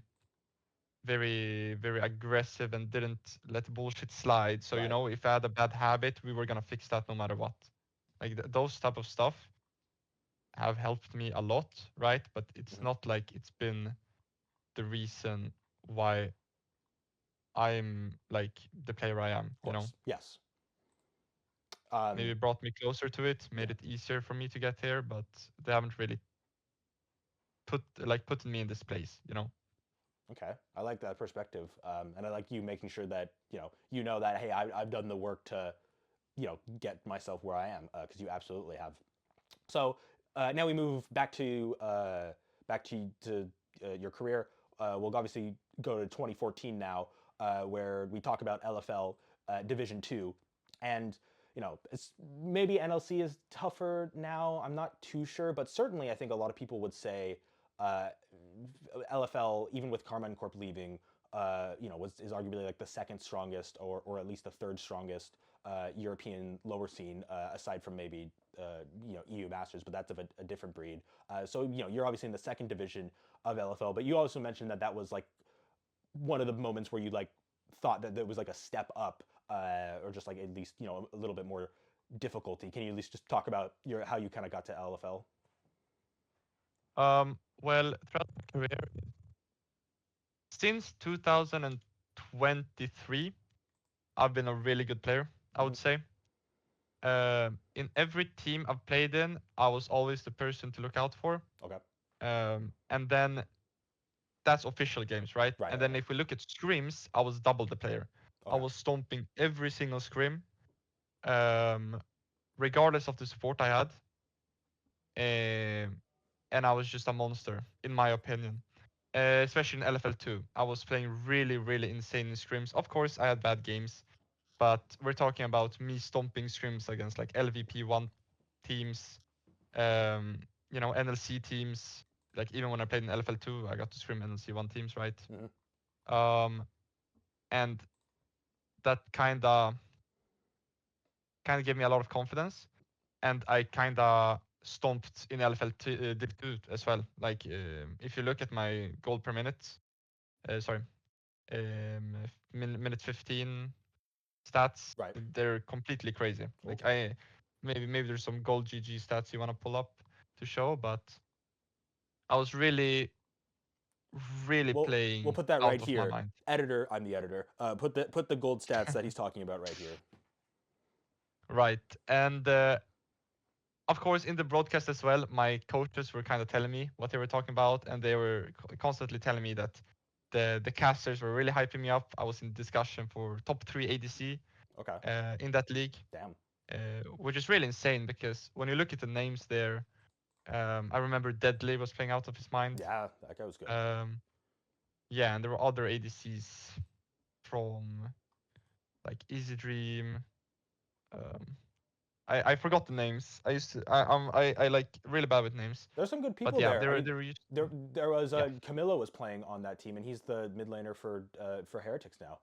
very, very aggressive and didn't let bullshit slide. So, Right. if I had a bad habit, we were gonna fix that no matter what. Like those type of stuff have helped me a lot, right? But it's Mm-hmm. not like it's been the reason why I'm like the player I am, Of course. Yes. Maybe brought me closer to it, made Yeah. it easier for me to get here, but they haven't really put me in this place. Okay, I like that perspective, and I like you making sure that that hey, I've done the work to get myself where I am, because you absolutely have. So now we move back to your career. We'll obviously go to 2014 now, where we talk about LFL Division Two, and it's maybe NLC is tougher now. I'm not too sure, but certainly I think a lot of people would say uh, LFL, even with Carmine Corp leaving, is arguably like the second strongest, or at least the third strongest European lower scene, aside from maybe EU Masters, but that's of a different breed. So you're obviously in the second division of LFL, but you also mentioned that was like one of the moments where you like thought that there was like a step up, or just like at least a little bit more difficulty. Can you at least just talk about how you kind of got to LFL? Well, throughout my career, since 2023, I've been a really good player, I would say. In every team I've played in, I was always the person to look out for. Okay. And then that's official games, right? Right. And Right. then if we look at scrims, I was double the player. I Okay. was stomping every single scrim, regardless of the support I had. And I was just a monster, in my opinion. Especially in LFL 2. I was playing really, really insane in scrims. Of course, I had bad games, but we're talking about me stomping scrims against like LVP1 teams, NLC teams. Like even when I played in LFL 2, I got to scrim NLC1 teams, right? Mm-hmm. And that kind of gave me a lot of confidence, and I kind of stomped in LFL Div 2 as well. Like if you look at my gold per minute, sorry, minute 15 stats, Right. they're completely crazy. Cool. Like maybe there's some gold GG stats you want to pull up to show, but I was really, really We'll playing put that right out of my here. mind. Editor, I'm the editor. Put the gold stats that he's talking about right here. Right. And of course, in the broadcast as well, my coaches were kind of telling me what they were talking about, and they were constantly telling me that the casters were really hyping me up. I was in discussion for top 3 ADC Okay. in that league. Damn. which is really insane because when you look at the names there, I remember Deadly was playing out of his mind. Yeah, that guy was good. Yeah, and there were other ADCs from like Easy Dream. I forgot the names. I like really bad with names. There's some good But people yeah, there. I mean, there used there was yeah. Camilo was playing on that team, and he's the mid laner for Heretics now.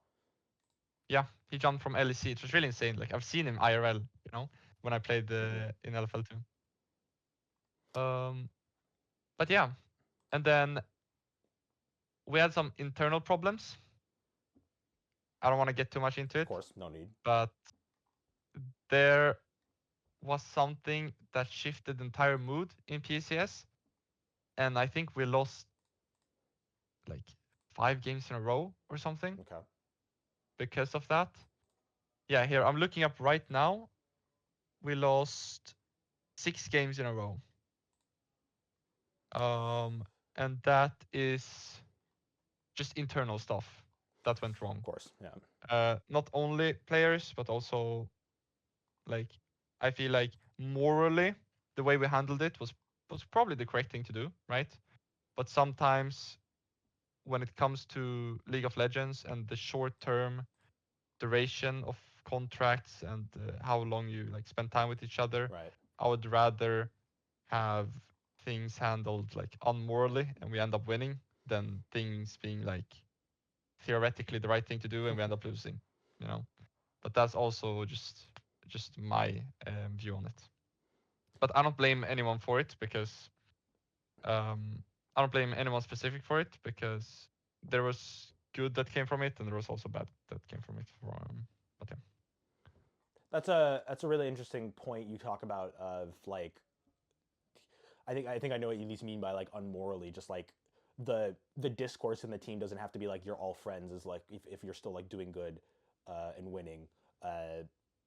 Yeah, he jumped from LEC. It was really insane. Like I've seen him IRL, you know, when I played in LFL 2. But yeah, and then we had some internal problems. I don't want to get too much into it. Of course, no need. But there was something that shifted the entire mood in PCS, and I think we lost like 5 games in a row or something. Okay. Because of that. Yeah, here I'm looking up right now. We lost 6 games in a row. And that is just internal stuff that went wrong. Of course, yeah. Not only players, but also like I feel like morally the way we handled it was probably the correct thing to do, right? But sometimes when it comes to League of Legends and the short-term duration of contracts and how long you like spend time with each other, right. I would rather have things handled like unmorally and we end up winning than things being like theoretically the right thing to do and we end up losing, you know. But that's also just my view on it. But I don't blame anyone for it because I don't blame anyone specific for it because there was good that came from it and there was also bad that came from it. But yeah. That's a really interesting point you talk about of like I think I know what you mean by like unmorally, just like the discourse in the team doesn't have to be like you're all friends, is like if you're still like doing good and winning.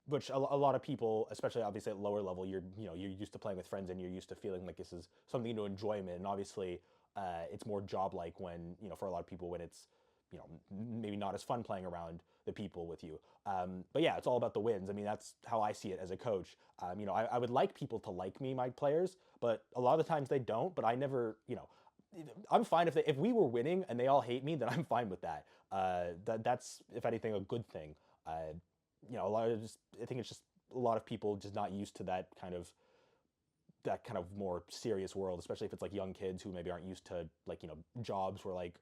Which a lot of people, especially obviously at lower level, you're used to playing with friends and you're used to feeling like this is something to enjoyment. And obviously, it's more job like when for a lot of people when it's maybe not as fun playing around the people with you. But yeah, it's all about the wins. I mean, that's how I see it as a coach. I would like people to like me, my players, but a lot of the times they don't. But I never, I'm fine if we were winning and they all hate me, then I'm fine with that. That's if anything a good thing. A lot of I think it's just a lot of people just not used to that kind of more serious world, especially if it's like young kids who maybe aren't used to like jobs where like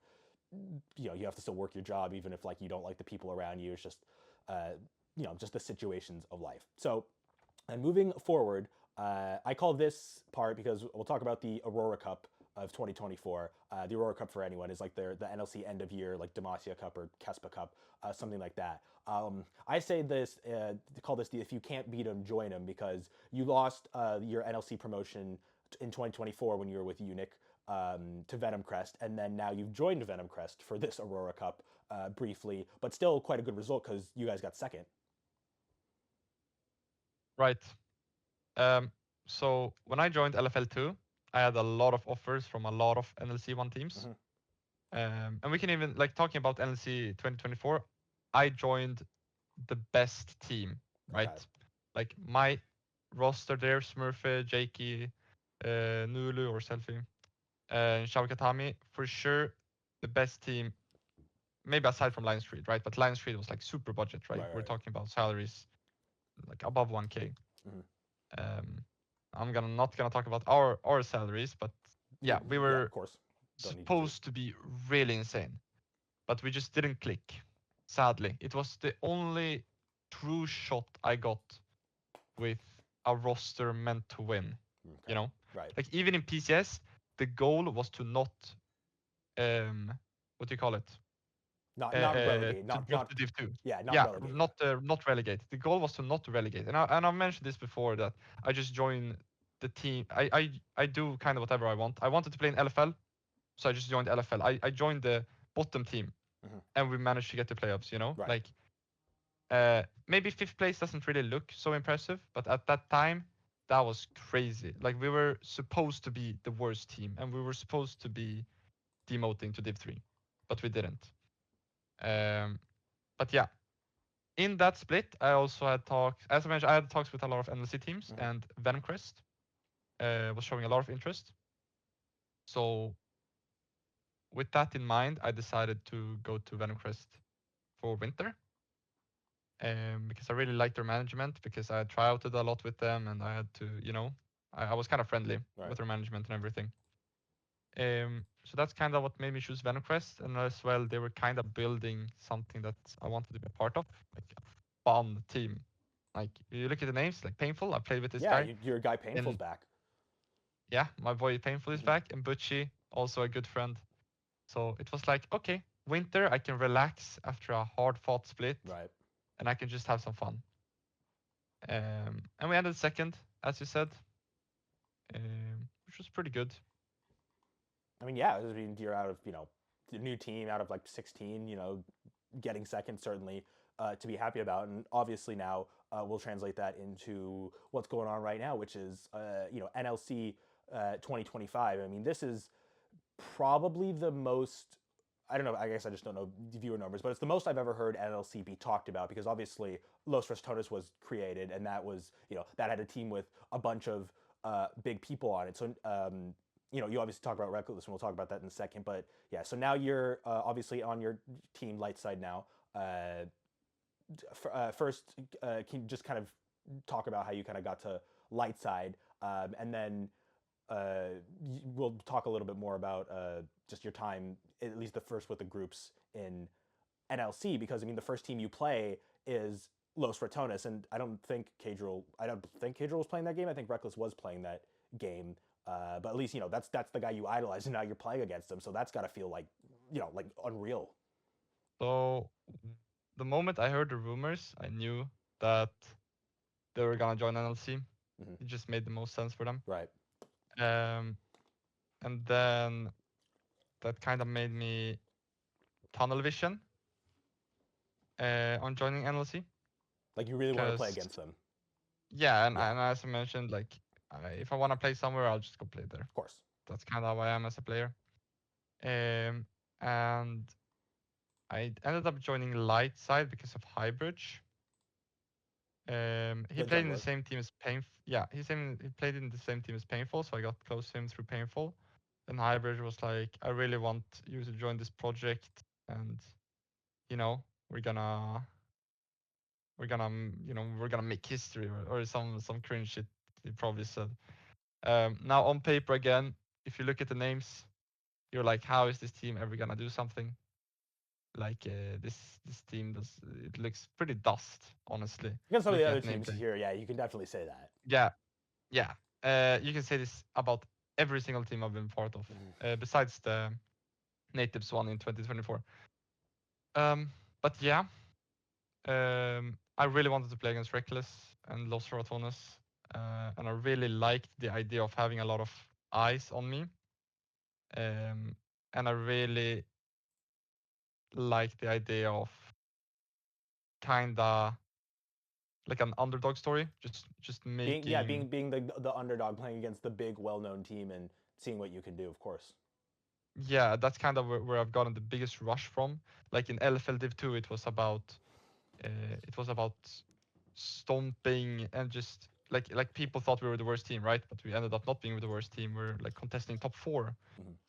you have to still work your job even if like you don't like the people around you. It's just just the situations of life. So, and moving forward, I call this part because we'll talk about the Aurora Cup of 2024. The Aurora Cup, for anyone, is like the NLC end of year, like Demacia Cup or Kespa Cup, something like that. I say this, call this the if you can't beat them, join them, because you lost your NLC promotion in 2024 when you were with Unique to Venom Crest, and then now you've joined Venom Crest for this Aurora Cup briefly, but still quite a good result because you guys got second. Right. So when I joined LFL 2, I had a lot of offers from a lot of NLC 1 teams. And we can even, like, talking about NLC 2024, I joined the best team, right? Okay. Like, my roster there, Smurfy, Jakey, Nulu or Selfie, Shaukatami, for sure, the best team, maybe aside from Lion Street, right? But Lion Street was, like, super budget, right? We're talking about salaries, like, above 1K. I'm not gonna talk about our salaries, but yeah, we were of course supposed to be really insane, but we just didn't click. Sadly, it was the only true shot I got with a roster meant to win. You know, like even in PCS, the goal was to not, what do you call it? Not relegate, not to Div 2. Yeah, relegate. Not relegate. The goal was to not relegate, and I've mentioned this before that I just joined the team. I do kind of whatever I want. I wanted to play in LFL, so I just joined LFL. I joined the bottom team, and we managed to get the playoffs. Like maybe 5th place doesn't really look so impressive, but at that time that was crazy. Like we were supposed to be the worst team, and we were supposed to be demoting to Div 3, but we didn't. But yeah, in that split, I also had talks. As I mentioned, I had talks with a lot of NLC teams, and Venom was showing a lot of interest. So with that in mind, I decided to go to Venom for Winter. Because I really liked their management, because I had tryouted a lot with them, and I had to, I was kind of friendly with their management and everything. So that's kind of what made me choose Venom, and as well, they were kind of building something that I wanted to be a part of, like a fun team. Like you look at the names, like Painful. I played with this guy. Your guy Painful's And back. yeah, my boy Painful is back, and Butchie, also a good friend. So it was like, okay, Winter, I can relax after a hard-fought split, Right. and I can just have some fun. And we ended second, as you said, which was pretty good. I mean, yeah, I mean, you're out of, the new team out of like 16, getting second certainly to be happy about. And obviously now we'll translate that into what's going on right now, which is, NLC 2025. I mean, this is probably the most, I don't know, I guess I just don't know viewer numbers, but it's the most I've ever heard NLC be talked about, because obviously Los Ratones was created, and that was, that had a team with a bunch of big people on it. So, you obviously talk about Rekkles, and we'll talk about that in a second. But yeah, so now you're obviously on your team Lightside now. First, can you just kind of talk about how you kind of got to Lightside, and then we'll talk a little bit more about just your time, at least the first with the groups in NLC, because I mean the first team you play is Los Ratones, and I don't think Cadril was playing that game. I think Rekkles was playing that game, but at least that's the guy you idolize, and now you're playing against him, so that's got to feel like like unreal. So the moment I heard the rumors, I knew that they were gonna join NLC. It just made the most sense for them. Right. And then that kind of made me tunnel vision on joining NLC. Like you really want to play against them. Yeah, and as I mentioned, like if I want to play somewhere, I'll just go play there. Of course. That's kind of how I am as a player. And I ended up joining Lightside because of Highbridge. He played in the same team as Painful. Yeah, he played in the same team as Painful, so I got close to him through Painful. And Highbridge was like, I really want you to join this project, and we're gonna make history, or some cringe shit he probably said. Now on paper again, if you look at the names, you're like, how is this team ever gonna do something? Like this team it looks pretty dust, honestly. Against some of the other teams here, yeah, you can definitely say that. Yeah. You can say this about every single team I've been part of, besides the Natives one in 2024. But yeah, I really wanted to play against Rekkles and Los Ratones, and I really liked the idea of having a lot of eyes on me, and I really liked the idea of kinda like an underdog story, just making being the underdog, playing against the big well-known team and seeing what you can do, of course. Yeah, that's kind of where I've gotten the biggest rush from. Like in LFL Div 2, it was about stomping, and just like people thought we were the worst team, right? But we ended up not being the worst team. We're like contesting top 4,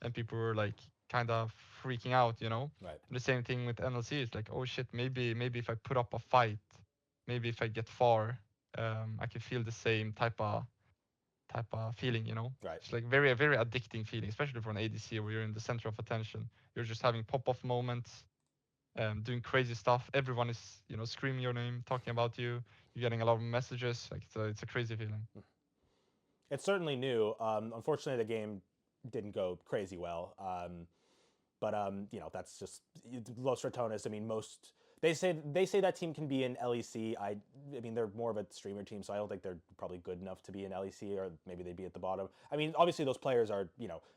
and people were like kind of freaking out, Right. And the same thing with NLC. It's like, oh shit, maybe if I put up a fight, maybe if I get far, I can feel the same type of feeling, Right. It's like very, very addicting feeling, especially for an ADC where you're in the center of attention. You're just having pop-off moments, doing crazy stuff. Everyone is, screaming your name, talking about you. You're getting a lot of messages. Like it's a crazy feeling. It's certainly new. Unfortunately, the game didn't go crazy well. But that's just Los Ratones. I mean, they say that team can be in LEC. I mean, they're more of a streamer team, so I don't think they're probably good enough to be in LEC, or maybe they'd be at the bottom. I mean, obviously those players are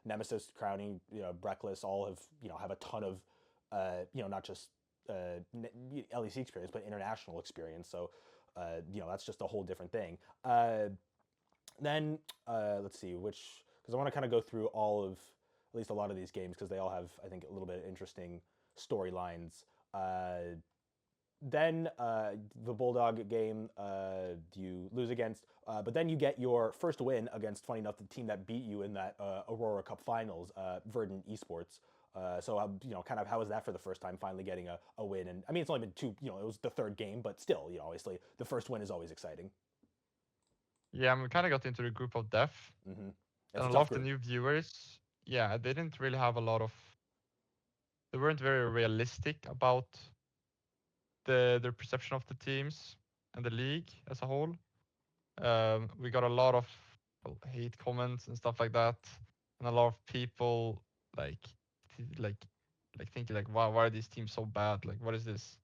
Nemesis, Crowning, Rekkles, all have a ton of not just LEC experience, but international experience. So that's just a whole different thing. Then let's see because I want to kind of go through all of at least a lot of these games, because they all have, I think, a little bit of interesting storylines. then the Bulldog game you lose against, but then you get your first win against, funny enough, the team that beat you in that Aurora Cup finals, Verdant Esports. So kind of how was that for the first time, finally getting a win? And I mean, it's only been two, it was the third game, but still, obviously the first win is always exciting. Yeah, we kind of got into the group of death, Mm-hmm. and a lot of the new viewers, yeah, they didn't really have a lot of. They weren't very realistic about their perception of the teams and the league as a whole. We got a lot of hate comments and stuff like that, and a lot of people like thinking like, wow, why are these teams so bad? Like, what is this?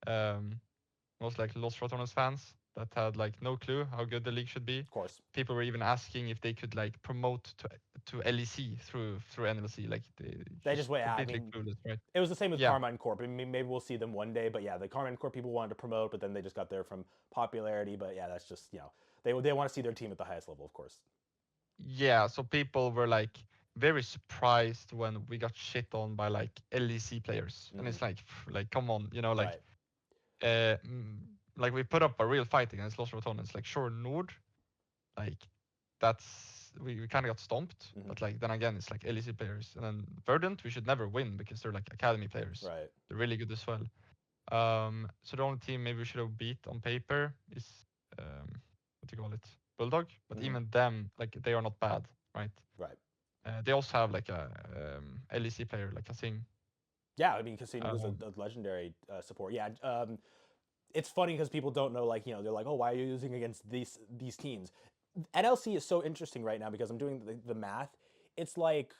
Most like Los Ratones fans that had like no clue how good the league should be. Of course. People were even asking if they could like promote to LEC through NLC. Like they just wait. Completely clueless, right? It was the same with Carmine Corp. I mean, maybe we'll see them one day, but yeah, the Carmine Corp people wanted to promote, but then they just got there from popularity. But yeah, that's just they want to see their team at the highest level, of course. Yeah, so people were like very surprised when we got shit on by like LEC players, and it's like come on, like like we put up a real fight against Los Ratones. Like sure, Nord, like that's we kind of got stomped, but like then again it's like LEC players, and then Verdant we should never win because they're like academy players. Right. They're really good as well. So the only team maybe we should have beat on paper is what do you call it, Bulldog, but even them, like they are not bad, right? Right. They also have like a LEC player like Kasing. Yeah, I mean Kasing was a legendary support. Yeah. It's funny because people don't know, like, they're like, oh, why are you using against these teams? NLC is so interesting right now because I'm doing the math. It's like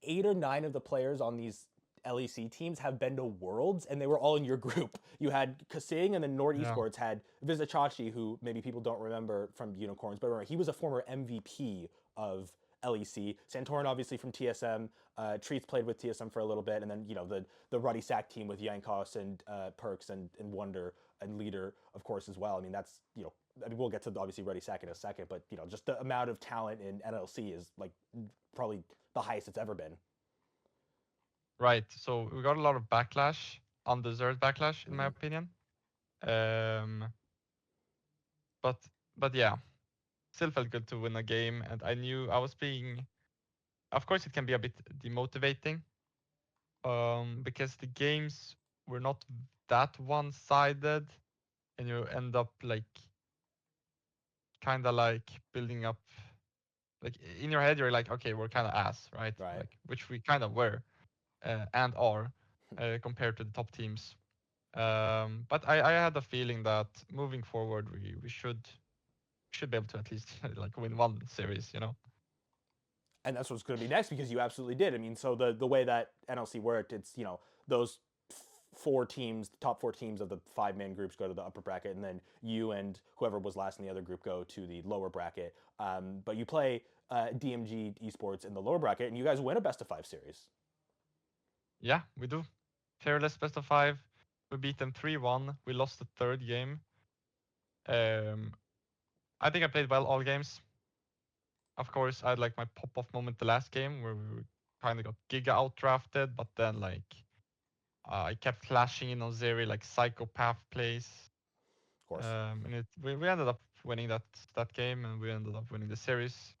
8 or 9 of the players on these LEC teams have been to Worlds, and they were all in your group. You had Kasing, and then Nord Esports had Vizichachi, who maybe people don't remember from Unicorns, but remember, he was a former MVP of LEC. Santorin, obviously, from TSM. Treats played with TSM for a little bit, and then, the Ruddy Sack team with Yankos and Perks and Wonder and Leader, of course, as well. I mean, that's, I mean, we'll get to obviously Ruddy Sack in a second, but, just the amount of talent in NLC is, like, probably the highest it's ever been. Right. So we got a lot of backlash, undeserved backlash, in my opinion. But yeah, still felt good to win a game, and I knew I was being. Of course, it can be a bit demotivating, because the games were not that one-sided, and you end up like kind of like building up. Like in your head, you're like, okay, we're kind of ass, right? Right. Like, which we kind of were. And are compared to the top teams. But I had a feeling that moving forward, we should be able to at least like win one series, And that's what's going to be next, because you absolutely did. I mean, so the way that NLC worked, it's, those 4 teams, the top 4 teams of the 5-man groups go to the upper bracket, and then you and whoever was last in the other group go to the lower bracket. But you play DMG Esports in the lower bracket, and you guys win a best-of-5 series. Yeah, we do. Fearless best of 5. We beat them 3-1. We lost the 3rd game. I think I played well all games. Of course, I had like my pop-off moment the last game where we kind of got Giga out-drafted, but then like I kept clashing in on Zeri, like psychopath plays. Of course. And we ended up winning that game, and we ended up winning the series.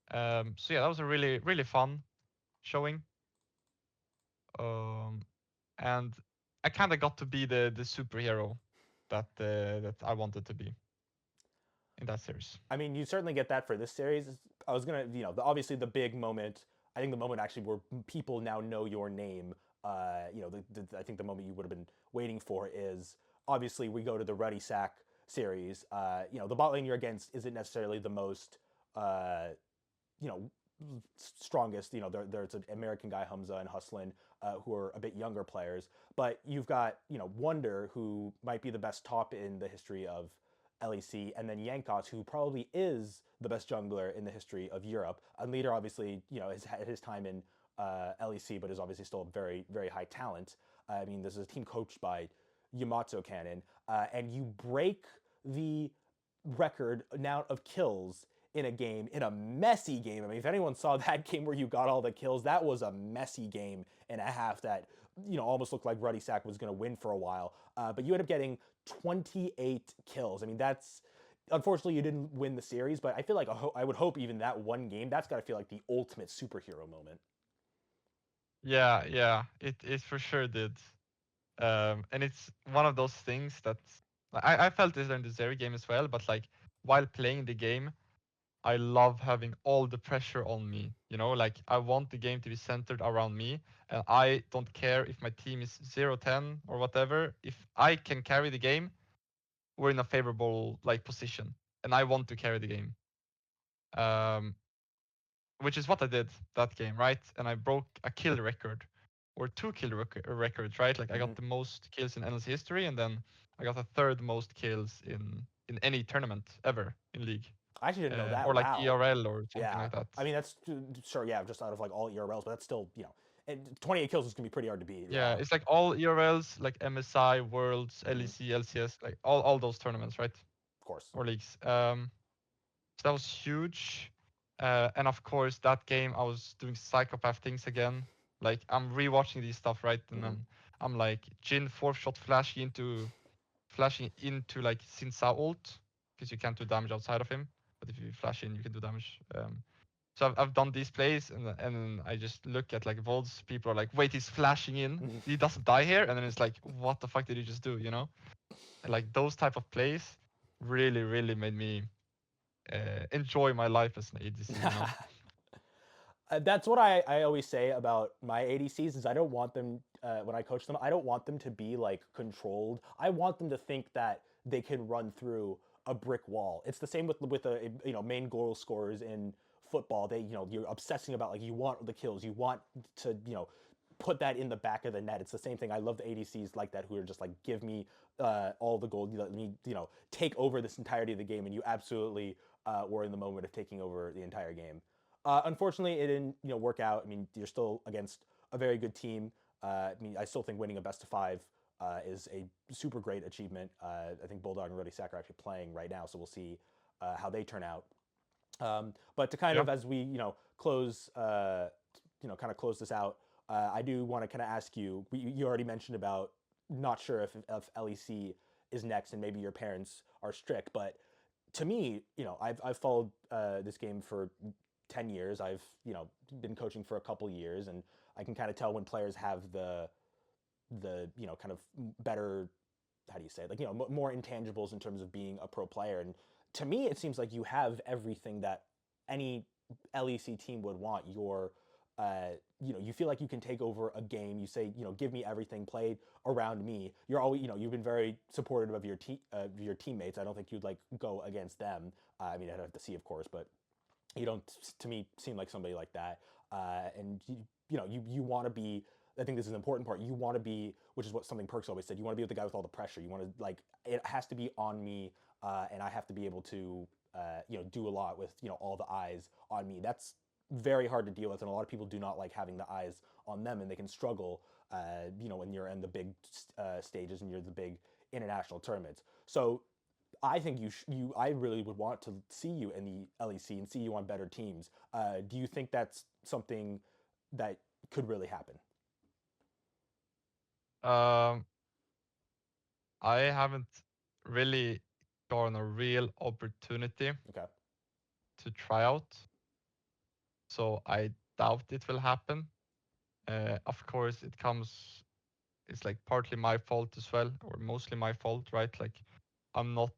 So yeah, that was a really, really fun showing. And I kind of got to be the superhero that I wanted to be in that series. I mean, you certainly get that for this series. I was gonna, obviously the big moment. I think the moment actually where people now know your name. I think the moment you would have been waiting for is obviously we go to the Ruddy Sack series. The bot lane you're against isn't necessarily the most, strongest. There's an American guy, Hamza and Huslin, who are a bit younger players. But you've got, Wonder, who might be the best top in the history of LEC, and then Yankos, who probably is the best jungler in the history of Europe. And Leader, obviously, has had his time in LEC, but is obviously still very, very high talent. I mean, this is a team coached by Yamato Cannon, and you break the record amount of kills in a game, in a messy game. I mean, if anyone saw that game where you got all the kills, that was a messy game and a half that almost looked like Ruddy Sack was going to win for a while. But you end up getting 28 kills. I mean, that's unfortunately you didn't win the series, but I feel like I would hope even that one game, that's got to feel like the ultimate superhero moment. Yeah, it for sure did. And it's one of those things that I felt this in the Zeri game as well, but like while playing the game, I love having all the pressure on me. Like I want the game to be centered around me, and I don't care if my team is 0-10 or whatever. If I can carry the game, we're in a favorable like position, and I want to carry the game. Um, which is what I did that game, right? And I broke a kill record, or 2 kill records, right? Like I got the most kills in NLC history, and then I got the third most kills in any tournament ever in League. I actually didn't know that. Or like Wow. ERL or something Yeah. like that. I mean, that's sure, yeah, just out of like all ERLs, but that's still, and 28 kills is going to be pretty hard to beat. Yeah, it's like all ERLs, like MSI, Worlds, LEC, LCS, like all those tournaments, right? Of course. Or leagues. So that was huge. And of course, that game I was doing psychopath things again. Like I'm rewatching these stuff, right? And then I'm like Jin 4th shot flashing into like Sinsa ult, because you can't do damage outside of him. But if you flash in, you can do damage. So I've done these plays, and I just look at like VODs. People are like, wait, he's flashing in. He doesn't die here. And then it's like, what the fuck did he just do? And like those type of plays really, really made me enjoy my life as an ADC. That's what I always say about my ADCs is I don't want them, when I coach them, I don't want them to be like controlled. I want them to think that they can run through a brick wall. It's the same with a main goal scorers in football. They you're obsessing about, like, you want the kills, you want to put that in the back of the net. It's the same thing. I love the ADCs like that, who are just like, give me all the gold, let me take over this entirety of the game, and you absolutely were in the moment of taking over the entire game. Unfortunately, it didn't work out. I mean, you're still against a very good team. I mean, I still think winning a best of 5 is a super great achievement. I think Bulldog and Ruddy Sack are actually playing right now, so we'll see how they turn out. But to kind of, as we close kind of close this out, I do want to kind of ask you. You already mentioned about not sure if LEC is next, and maybe your parents are strict, but to me, I've followed this game for 10 years. I've been coaching for a couple years, and I can kind of tell when players have the kind of better, how do you say it? Like more intangibles in terms of being a pro player. And to me, it seems like you have everything that any LEC team would want. You're you feel like you can take over a game. You say, give me everything, play around me. You're always, you've been very supportive of your teammates. I don't think you'd like go against them. I mean, I'd have to see, of course, but you don't, to me, seem like somebody like that. And you want to be. I think this is an important part. You want to be, which is what something Perks always said. You want to be with the guy with all the pressure. You want to, like, it has to be on me, and I have to be able to do a lot with all the eyes on me. That's very hard to deal with, and a lot of people do not like having the eyes on them, and they can struggle when you're in the big stages and you're the big international tournaments. So I think I really would want to see you in the LEC and see you on better teams. Do you think that's something that could really happen? I haven't really gotten a real opportunity to try out, so I doubt it will happen. Of course, it's like partly my fault as well, or mostly my fault, right? Like I'm not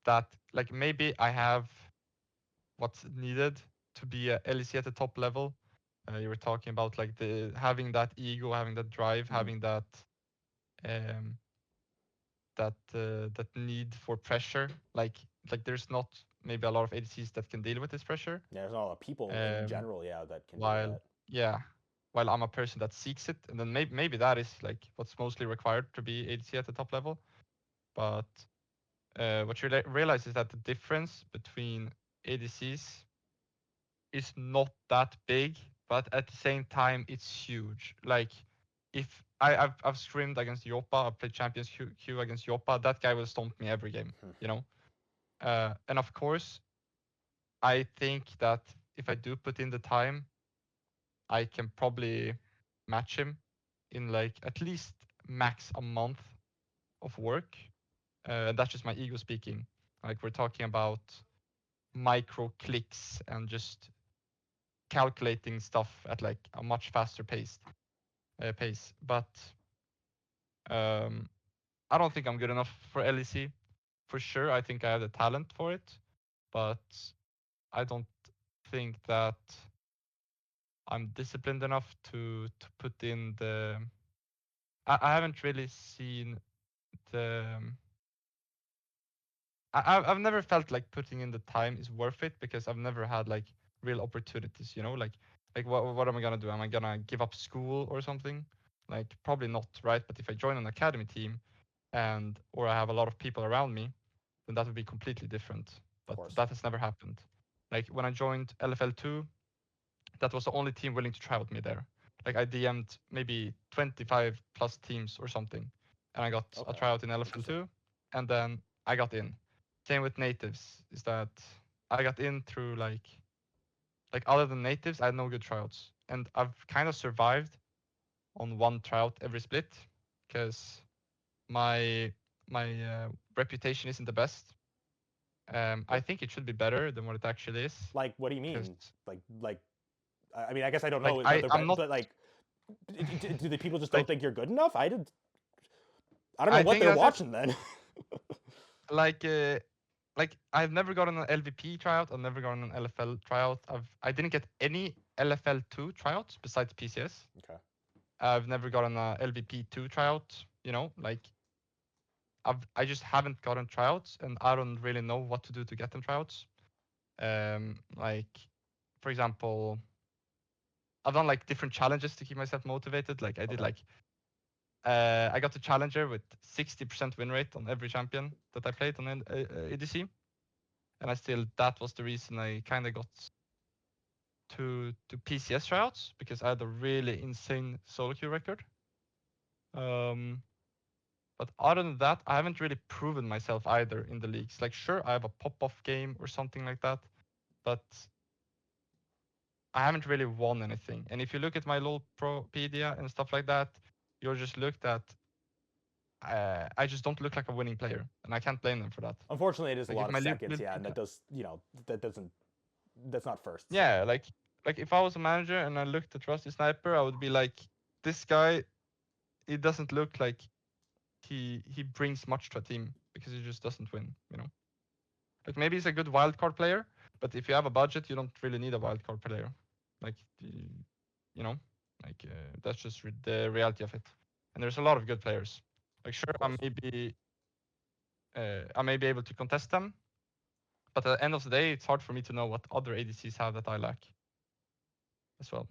that, like, maybe I have what's needed to be a LEC at the top level. You were talking about like having that ego, having that drive, having that that need for pressure. Like there's not maybe a lot of ADCs that can deal with this pressure. Yeah, there's not a lot of people in general, that can do that. While I'm a person that seeks it, and then maybe that is like what's mostly required to be ADC at the top level. But what you realize is that the difference between ADCs is not that big, but at the same time it's huge. Like if I've scrimmed against Yopa, I've played Champions Q against Yopa, that guy will stomp me every game, and of course I think that if I do put in the time, I can probably match him. in like at least max a month of work. That's just my ego speaking. Like we're talking about micro clicks and just calculating stuff at like a much faster pace. But I don't think I'm good enough for LEC. For sure, I think I have the talent for it, but I don't think that I'm disciplined enough to put in the. I haven't really seen the. I've never felt like putting in the time is worth it because I've never had like real opportunities, you know, like what am I gonna do? Am I gonna give up school or something? Like probably not, right? But if I join an academy team and or I have a lot of people around me, then that would be completely different. But that has never happened. Like when I joined LFL 2, that was the only team willing to try out me there. Like I DM'd maybe 25 plus teams or something, and I got a tryout in LFL 2, and then I got in. Same with natives, is that I got in through like other than natives, I had no good tryouts, and I've kind of survived on one tryout every split, because my reputation isn't the best. I think it should be better than what it actually is. Like, what do you mean? Like, I mean, I guess I don't know. Like, I'm not, but like, do the people just like, don't think you're good enough? I don't know I what think they're that's watching then. like I've never gotten an LVP tryout. I've never gotten an LFL tryout. I didn't get any LFL 2 tryouts besides PCS. Okay. I've never gotten a LVP 2 tryout. You know, like I just haven't gotten tryouts, and I don't really know what to do to get them tryouts. Like, for example, I've done like different challenges to keep myself motivated. Like I did like I got the challenger with 60% win rate on every champion that I played on ADC, and that was the reason I kind of got to PCS tryouts, because I had a really insane solo queue record. But other than that, I haven't really proven myself either in the leagues. Like sure, I have a pop-off game or something like that, but I haven't really won anything. And if you look at my Leaguepedia and stuff like that, you'll just looked at I just don't look like a winning player, and I can't blame them for that. Unfortunately, it is Like, a lot of seconds, yeah, and that does, that's not first. Yeah, like if I was a manager and I looked at RustySniper, I would be like, this guy, it doesn't look like he brings much to a team, because he just doesn't win, you know. Like maybe he's a good wildcard player, but if you have a budget, you don't really need a wildcard player. Like, you know, like that's just the reality of it. And there's a lot of good players. Like sure, I may be able to contest them, but at the end of the day, it's hard for me to know what other ADCs have that I lack as well.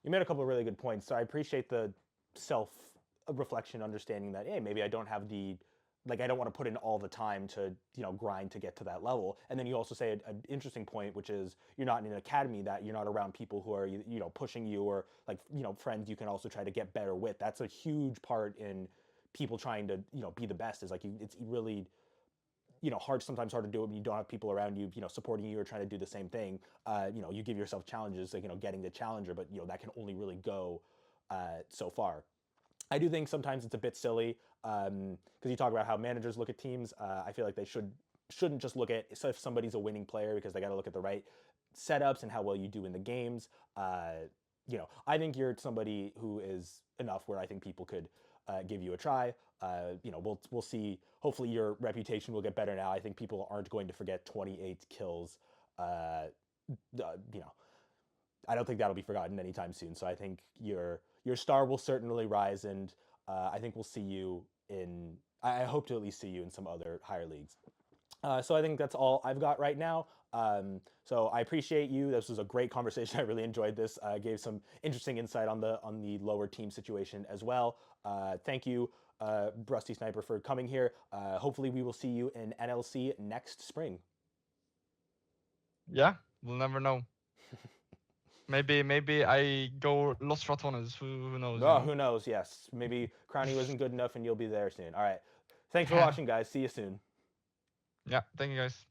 You made a couple of really good points, so I appreciate the self-reflection, understanding that, hey, maybe I don't have I don't want to put in all the time to, grind to get to that level. And then you also say an interesting point, which is you're not in an academy, that you're not around people who are, pushing you, or friends you can also try to get better with. That's a huge part in people trying to, be the best, is like it's really, sometimes hard to do it when you don't have people around you, supporting you or trying to do the same thing. You give yourself challenges, like, getting the challenger, but, that can only really go so far. I do think sometimes it's a bit silly, because you talk about how managers look at teams. I feel like they shouldn't just look at if somebody's a winning player, because they got to look at the right setups and how well you do in the games. I think you're somebody who is enough where I think people could give you a try. We'll see. Hopefully your reputation will get better now. I think people aren't going to forget 28 kills. I don't think that'll be forgotten anytime soon. So I think your star will certainly rise, and I think we'll see you in. I hope to at least see you in some other higher leagues. So I think that's all I've got right now. So I appreciate you. This was a great conversation. I really enjoyed this. Gave some interesting insight on the lower team situation as well. Thank you, RustySniper, for coming here. Hopefully we will see you in NLC next spring. Yeah, we'll never know. Maybe I go Los Ratones. Who knows? Oh, who knows? Yes, maybe Crownie wasn't good enough, and you'll be there soon. All right. Thanks for watching, guys. See you soon. Yeah, thank you, guys.